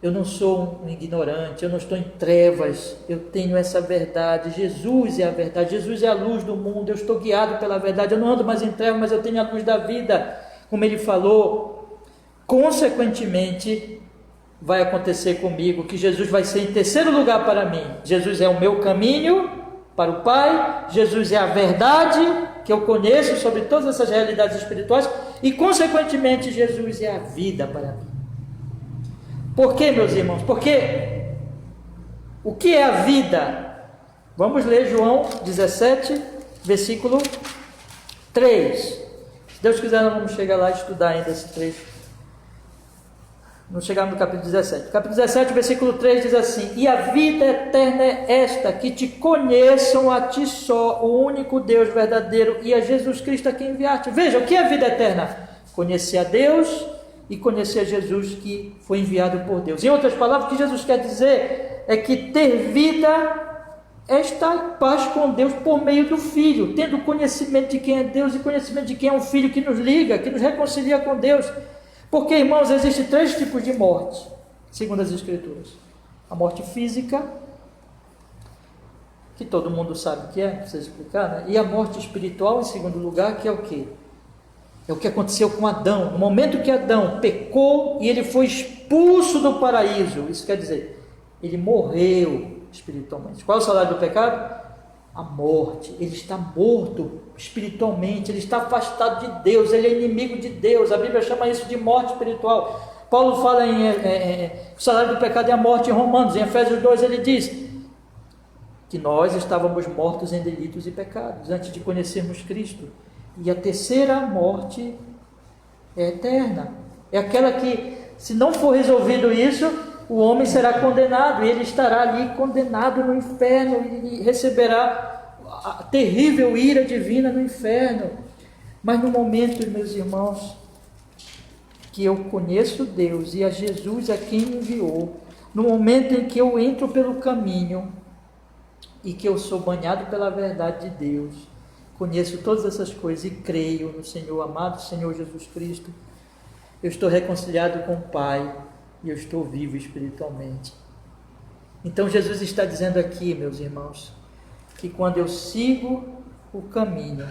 Eu não sou um ignorante, eu não estou em trevas, eu tenho essa verdade. Jesus é a verdade, Jesus é a luz do mundo, eu estou guiado pela verdade, eu não ando mais em trevas, mas eu tenho a luz da vida, como ele falou. Consequentemente, vai acontecer comigo que Jesus vai ser em terceiro lugar para mim. Jesus é o meu caminho para o Pai, Jesus é a verdade que eu conheço sobre todas essas realidades espirituais e consequentemente Jesus é a vida para mim. Por quê, meus irmãos? Porque o que é a vida? Vamos ler João 17, versículo 3. Se Deus quiser, nós vamos chegar lá e estudar ainda esse trecho. Vamos chegar no capítulo 17. Capítulo 17, versículo 3 diz assim: e a vida eterna é esta, que te conheçam a ti só, o único Deus verdadeiro, e a Jesus Cristo a quem enviaste. Veja, o que é a vida eterna? Conhecer a Deus e conhecer a Jesus que foi enviado por Deus. Em outras palavras, o que Jesus quer dizer é que ter vida é estar em paz com Deus por meio do Filho, tendo conhecimento de quem é Deus e conhecimento de quem é o Filho que nos liga, que nos reconcilia com Deus. Porque, irmãos, existem três tipos de morte, segundo as Escrituras. A morte física, que todo mundo sabe o que é, não precisa explicar, né? E a morte espiritual, em segundo lugar, que é o quê? É o que aconteceu com Adão. No momento que Adão pecou e ele foi expulso do paraíso, isso quer dizer, ele morreu espiritualmente. Qual é o salário do pecado? A morte. Ele está morto espiritualmente, ele está afastado de Deus, ele é inimigo de Deus. A Bíblia chama isso de morte espiritual. Paulo fala o salário do pecado é a morte em Romanos. Em Efésios 2 ele diz que nós estávamos mortos em delitos e pecados antes de conhecermos Cristo. E a terceira morte é eterna, é aquela que, se não for resolvido isso, o homem será condenado, e ele estará ali condenado no inferno, e receberá a terrível ira divina no inferno. Mas no momento, meus irmãos, que eu conheço Deus e a Jesus a quem me enviou, no momento em que eu entro pelo caminho, e que eu sou banhado pela verdade de Deus, conheço todas essas coisas e creio no Senhor, amado Senhor Jesus Cristo, eu estou reconciliado com o Pai e eu estou vivo espiritualmente. Então Jesus está dizendo aqui, meus irmãos, que quando eu sigo o caminho,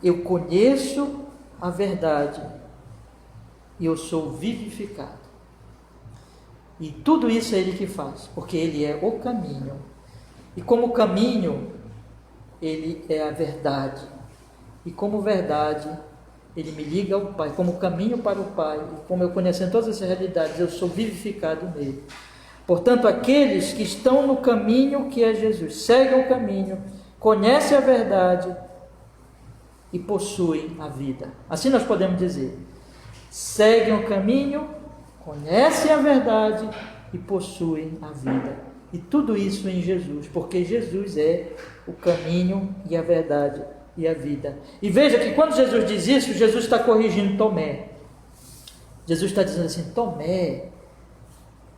eu conheço a verdade e eu sou vivificado. E tudo isso é Ele que faz, porque Ele é o caminho. E como caminho, Ele é a verdade, e como verdade, Ele me liga ao Pai, como caminho para o Pai, e como eu conhecendo todas essas realidades, eu sou vivificado nele. Portanto, aqueles que estão no caminho que é Jesus, seguem o caminho, conhecem a verdade e possuem a vida. Assim nós podemos dizer: seguem o caminho, conhecem a verdade e possuem a vida. E tudo isso em Jesus, porque Jesus é o caminho e a verdade e a vida. E veja que quando Jesus diz isso, Jesus está corrigindo Tomé. Jesus está dizendo assim: Tomé,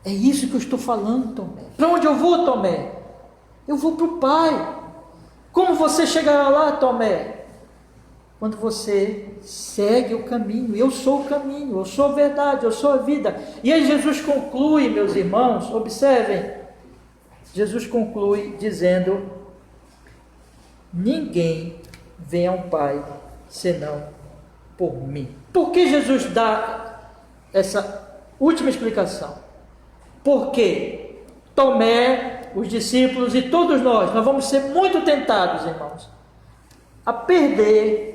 é isso que eu estou falando, Tomé. Para onde eu vou, Tomé? Eu vou para o Pai. Como você chegará lá, Tomé? Quando você segue o caminho. Eu sou o caminho, eu sou a verdade, eu sou a vida. E aí Jesus conclui, meus irmãos, observem. Jesus conclui dizendo: ninguém vem ao Pai senão por mim. Por que Jesus dá essa última explicação? Porque Tomé, os discípulos e todos nós vamos ser muito tentados, irmãos, a perder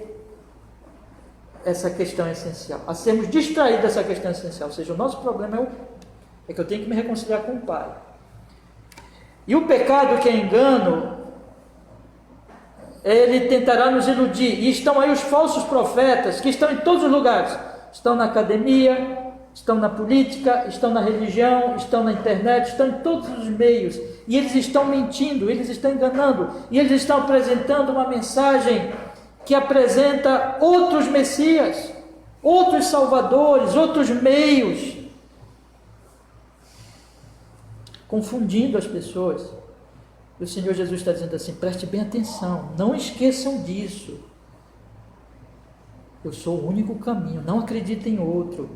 essa questão essencial, a sermos distraídos dessa questão essencial. Ou seja, o nosso problema é que eu tenho que me reconciliar com o Pai. E o pecado, que é engano, ele tentará nos iludir. E estão aí os falsos profetas, que estão em todos os lugares. Estão na academia, estão na política, estão na religião, estão na internet, estão em todos os meios. E eles estão mentindo, eles estão enganando. E eles estão apresentando uma mensagem que apresenta outros messias, outros salvadores, outros meios, confundindo as pessoas. E o Senhor Jesus está dizendo assim: preste bem atenção, não esqueçam disso. Eu sou o único caminho, não acreditem em outro.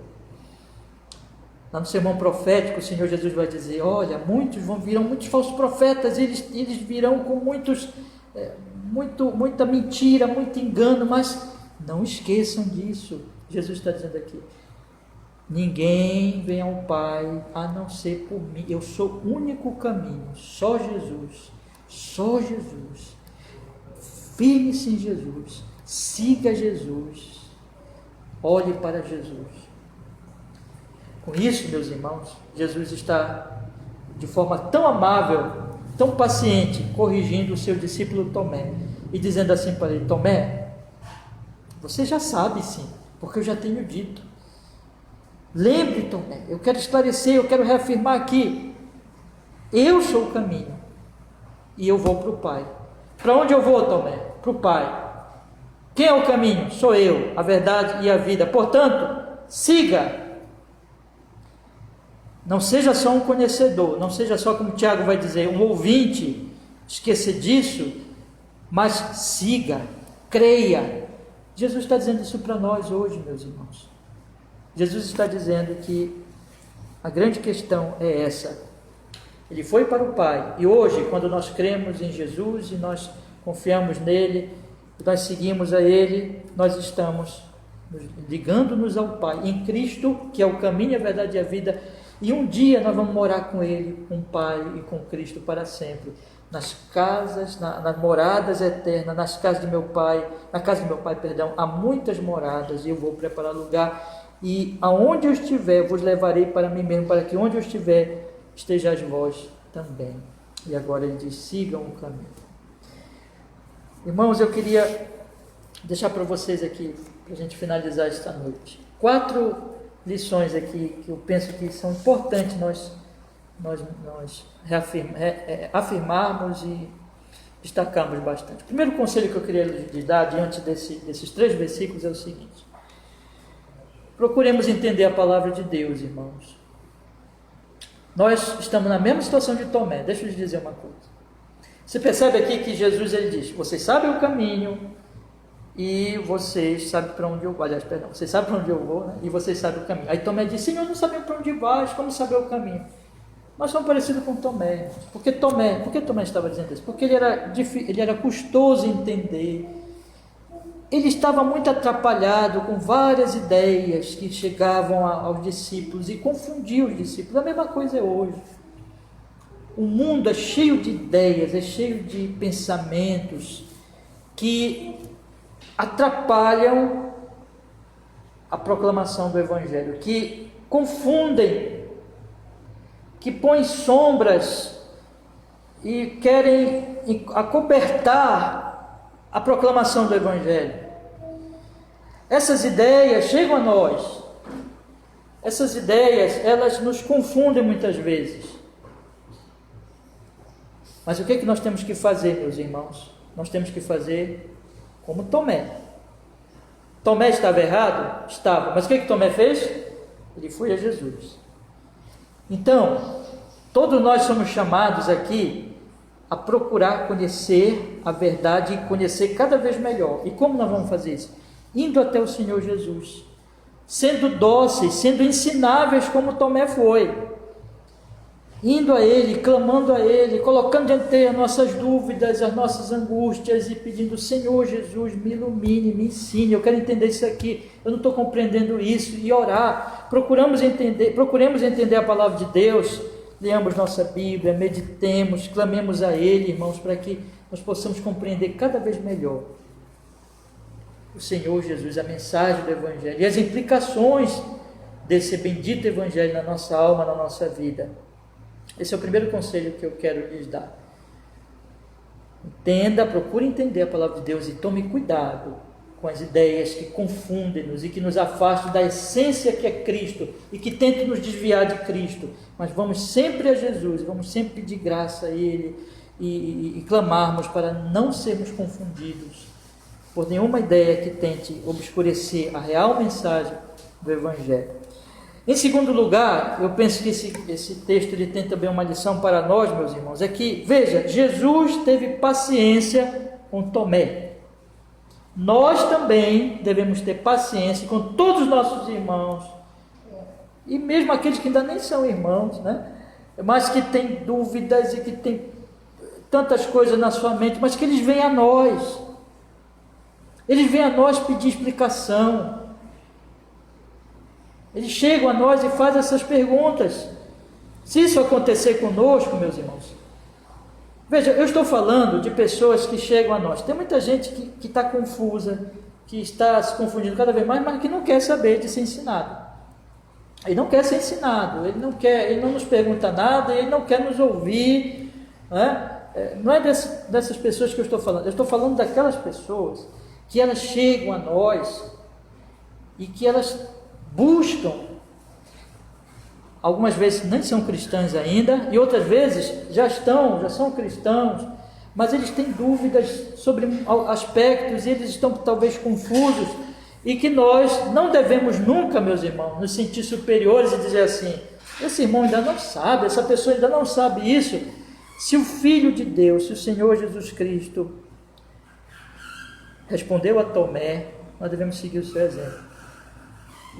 Lá no sermão profético, o Senhor Jesus vai dizer: olha, virão muitos falsos profetas, eles virão com muita mentira, muito engano, mas não esqueçam disso. Jesus está dizendo aqui: ninguém vem ao Pai a não ser por mim. Eu sou o único caminho, só Jesus, só Jesus. Firme-se em Jesus, siga Jesus, olhe para Jesus. Com isso, meus irmãos, Jesus está de forma tão amável, tão paciente, corrigindo o seu discípulo Tomé e dizendo assim para ele: Tomé, você já sabe sim, porque eu já tenho dito. Lembre, Tomé, eu quero esclarecer, eu quero reafirmar aqui: eu sou o caminho e eu vou para o Pai. Para onde eu vou, Tomé? Para o Pai. Quem é o caminho? Sou eu, a verdade e a vida. Portanto, siga. Não seja só um conhecedor, não seja só, como Tiago vai dizer, um ouvinte, esquecer disso, mas siga, creia. Jesus está dizendo isso para nós hoje, meus irmãos. Jesus está dizendo que a grande questão é essa. Ele foi para o Pai, e hoje, quando nós cremos em Jesus e nós confiamos nele, nós seguimos a ele, nós estamos ligando-nos ao Pai, em Cristo, que é o caminho, a verdade e a vida. E um dia nós vamos morar com Ele, com o Pai e com Cristo para sempre. Nas casas, nas moradas eternas, nas casas de meu Pai, na casa de meu Pai, perdão, há muitas moradas e eu vou preparar lugar. E aonde eu estiver, vos levarei para mim mesmo, para que onde eu estiver, estejais vós também. E agora ele diz: sigam o caminho. Irmãos, eu queria deixar para vocês aqui, para a gente finalizar esta noite, 4 lições aqui que eu penso que são importantes nós afirmarmos e destacarmos bastante. O primeiro conselho que eu queria lhes dar diante desses 3 versículos é o seguinte: procuremos entender a palavra de Deus, irmãos. Nós estamos na mesma situação de Tomé. Deixa eu lhes dizer uma coisa. Você percebe aqui que Jesus ele diz: vocês sabem o caminho e vocês sabem para onde eu vou. Aliás, perdão, vocês sabem para onde eu vou, né? E vocês sabem o caminho. Aí Tomé disse: Senhor, não sabemos para onde vais, como saber o caminho? Nós somos parecidos com Tomé. Por que Tomé estava dizendo isso? Porque ele era custoso entender. Ele estava muito atrapalhado com várias ideias que chegavam aos discípulos e confundia os discípulos. A mesma coisa é hoje. O mundo é cheio de ideias, é cheio de pensamentos que atrapalham a proclamação do Evangelho, que confundem que põem sombras e querem acobertar a proclamação do Evangelho. Essas ideias chegam a nós. Essas ideias, elas nos confundem muitas vezes. Mas o que é que nós temos que fazer, meus irmãos? Nós temos que fazer como Tomé. Tomé estava errado? Estava. Mas o que é que Tomé fez? Ele foi a Jesus. Então, todos nós somos chamados aqui a procurar conhecer a verdade e conhecer cada vez melhor. E como nós vamos fazer isso? Indo até o Senhor Jesus, sendo dóceis, sendo ensináveis como Tomé foi, indo a Ele, clamando a Ele, colocando diante dele as nossas dúvidas, as nossas angústias e pedindo: Senhor Jesus, me ilumine, me ensine, eu quero entender isso aqui, eu não estou compreendendo isso, e orar. Procuremos entender a palavra de Deus, leamos nossa Bíblia, meditemos, clamemos a Ele, irmãos, para que nós possamos compreender cada vez melhor o Senhor Jesus, a mensagem do Evangelho e as implicações desse bendito Evangelho na nossa alma, na nossa vida. Esse é o primeiro conselho que eu quero lhes dar. Entenda, procure entender a palavra de Deus e tome cuidado com as ideias que confundem-nos e que nos afastam da essência que é Cristo e que tentam nos desviar de Cristo. Mas vamos sempre a Jesus, vamos sempre pedir graça a Ele e clamarmos para não sermos confundidos por nenhuma ideia que tente obscurecer a real mensagem do Evangelho. Em segundo lugar, eu penso que esse texto ele tem também uma lição para nós, meus irmãos. É que, veja, Jesus teve paciência com Tomé. Nós também devemos ter paciência com todos os nossos irmãos, e mesmo aqueles que ainda nem são irmãos, né? Mas que têm dúvidas e que têm tantas coisas na sua mente, mas que eles vêm a nós. Eles vêm a nós pedir explicação. Eles chegam a nós e fazem essas perguntas. Se isso acontecer conosco, meus irmãos, veja, eu estou falando de pessoas que chegam a nós. Tem muita gente que está confusa, que está se confundindo cada vez mais, mas que não quer saber de ser ensinado. Ele não quer ser ensinado, ele não nos pergunta nada, ele não quer nos ouvir, né? Não é dessas pessoas que eu estou falando. Eu estou falando daquelas pessoas que elas chegam a nós e que elas buscam, algumas vezes nem são cristãs ainda, e outras vezes já são cristãos, mas eles têm dúvidas sobre aspectos, e eles estão talvez confusos, e que nós não devemos nunca, meus irmãos, nos sentir superiores e dizer assim: esse irmão ainda não sabe, essa pessoa ainda não sabe isso. Se o Filho de Deus, se o Senhor Jesus Cristo respondeu a Tomé, nós devemos seguir o seu exemplo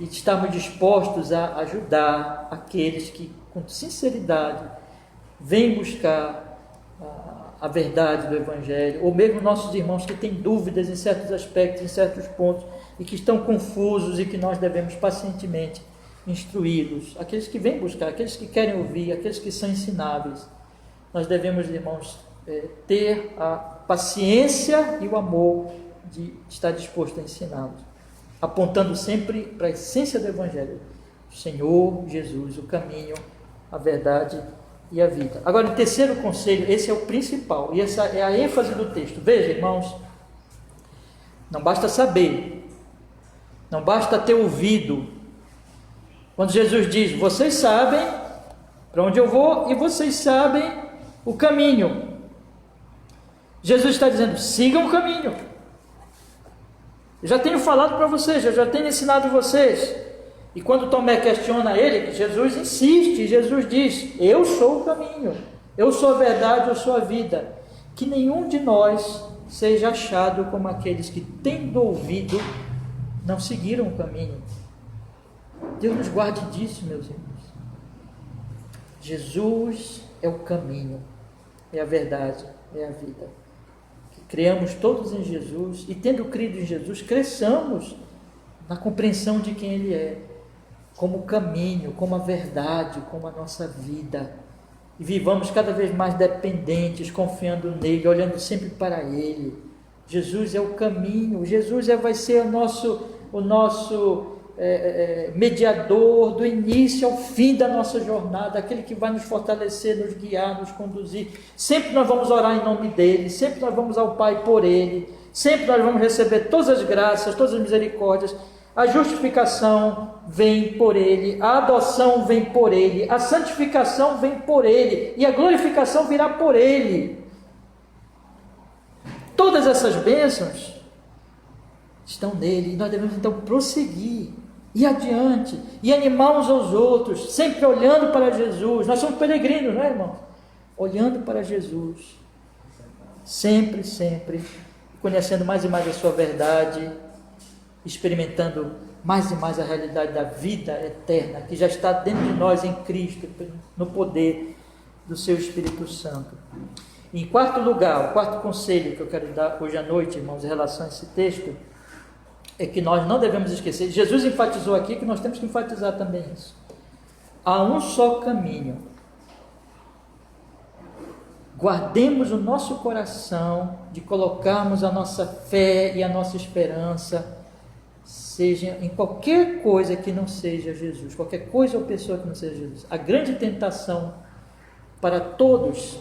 e estarmos dispostos a ajudar aqueles que com sinceridade vêm buscar a verdade do Evangelho, ou mesmo nossos irmãos que têm dúvidas em certos aspectos, em certos pontos, e que estão confusos, e que nós devemos pacientemente instruí-los. Aqueles que vêm buscar, aqueles que querem ouvir, aqueles que são ensináveis, nós devemos, irmãos, ter a paciência e o amor de estar disposto a ensiná-los, apontando sempre para a essência do Evangelho: o Senhor Jesus, o caminho, a verdade e a vida. Agora, o terceiro conselho, esse é o principal, e essa é a ênfase do texto. Veja, irmãos, não basta saber, não basta ter ouvido. Quando Jesus diz: vocês sabem para onde eu vou e vocês sabem o caminho, Jesus está dizendo: sigam o caminho. Eu já tenho falado para vocês, eu já tenho ensinado vocês. E quando Tomé questiona ele, Jesus insiste, Jesus diz: eu sou o caminho, eu sou a verdade, eu sou a vida. Que nenhum de nós seja achado como aqueles que, tendo ouvido, não seguiram o caminho. Deus nos guarde disso, meus irmãos. Jesus é o caminho, é a verdade, é a vida. Creamos todos em Jesus, e tendo crido em Jesus, cresçamos na compreensão de quem Ele é, como o caminho, como a verdade, como a nossa vida, e vivamos cada vez mais dependentes, confiando nele, olhando sempre para Ele. Jesus é o caminho, Jesus vai ser o nosso mediador do início ao fim da nossa jornada, aquele que vai nos fortalecer, nos guiar, nos conduzir. Sempre nós vamos orar em nome dele, sempre nós vamos ao Pai por ele, sempre nós vamos receber todas as graças, todas as misericórdias. A justificação vem por ele, a adoção vem por ele, a santificação vem por ele e a glorificação virá por ele. Todas essas bênçãos estão nele e nós devemos então prosseguir, ir adiante e animar uns aos outros, sempre olhando para Jesus. Nós somos peregrinos, não é, irmão? Olhando para Jesus, sempre, sempre, conhecendo mais e mais a sua verdade, experimentando mais e mais a realidade da vida eterna, que já está dentro de nós em Cristo, no poder do seu Espírito Santo. Em quarto lugar, o quarto conselho que eu quero dar hoje à noite, irmãos, em relação a esse texto, é que nós não devemos esquecer, Jesus enfatizou aqui que nós temos que enfatizar também isso. Há um só caminho. Guardemos o nosso coração de colocarmos a nossa fé e a nossa esperança, seja em qualquer coisa que não seja Jesus, qualquer coisa ou pessoa que não seja Jesus. A grande tentação para todos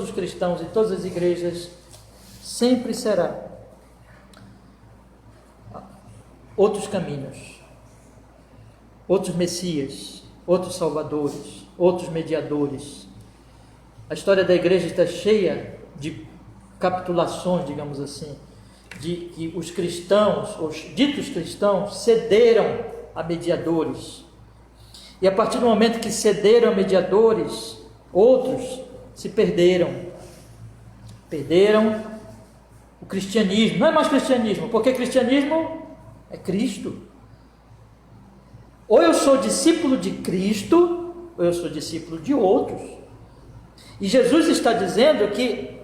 os cristãos e todas as igrejas, sempre será outros caminhos, outros messias, outros salvadores, outros mediadores. A história da igreja está cheia de capitulações, digamos assim, de que os cristãos, os ditos cristãos, cederam a mediadores. E a partir do momento que cederam a mediadores, outros se perderam. Perderam o cristianismo. Não é mais cristianismo, porque cristianismo é Cristo. Ou eu sou discípulo de Cristo, ou eu sou discípulo de outros. E Jesus está dizendo que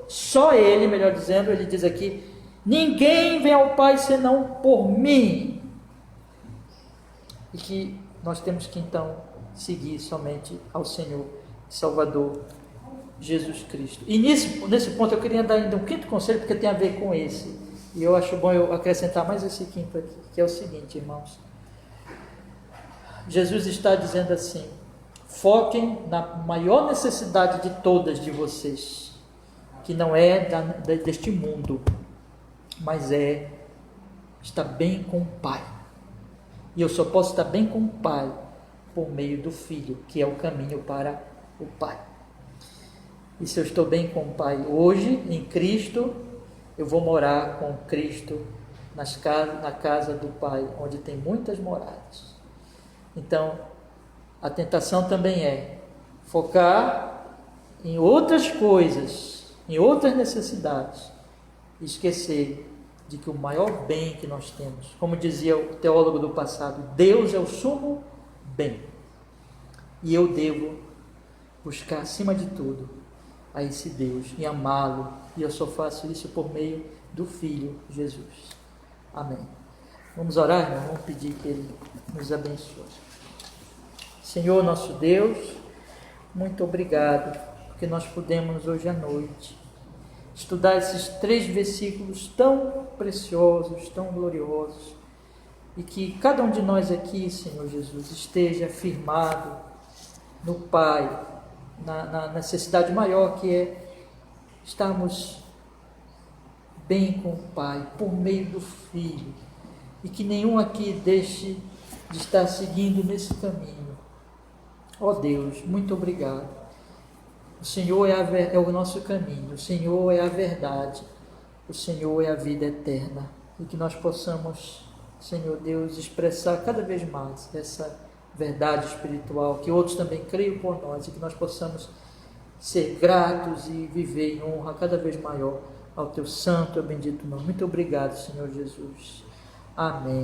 só Ele, melhor dizendo, Ele diz aqui, ninguém vem ao Pai senão por mim. E que nós temos que então seguir somente ao Senhor Salvador Jesus Cristo. E nesse ponto eu queria dar ainda um quinto conselho, porque tem a ver com esse. E eu acho bom eu acrescentar mais esse quinto aqui, que é o seguinte, irmãos. Jesus está dizendo assim: foquem na maior necessidade de todas de vocês, que não é deste mundo, mas é estar bem com o Pai. E eu só posso estar bem com o Pai por meio do Filho, que é o caminho para o Pai. E se eu estou bem com o Pai hoje, em Cristo, eu vou morar com Cristo na casa do Pai, onde tem muitas moradas. Então, a tentação também é focar em outras coisas, em outras necessidades, e esquecer de que o maior bem que nós temos, como dizia o teólogo do passado, Deus é o sumo bem, e eu devo buscar acima de tudo a esse Deus e amá-lo, e eu só faço isso por meio do Filho Jesus. Amém. Vamos orar, irmão? Vamos pedir que Ele nos abençoe. Senhor nosso Deus, muito obrigado, porque nós pudemos hoje à noite estudar esses 3 versículos tão preciosos, tão gloriosos, e que cada um de nós aqui, Senhor Jesus, esteja firmado no Pai, na necessidade maior que é estarmos bem com o Pai, por meio do Filho, e que nenhum aqui deixe de estar seguindo nesse caminho. Ó Deus, muito obrigado. O Senhor é o nosso caminho, o Senhor é a verdade, o Senhor é a vida eterna, e que nós possamos, Senhor Deus, expressar cada vez mais essa verdade espiritual, que outros também creiam por nós, e que nós possamos ser gratos e viver em honra cada vez maior ao Teu santo e bendito nome. Muito obrigado, Senhor Jesus. Amém.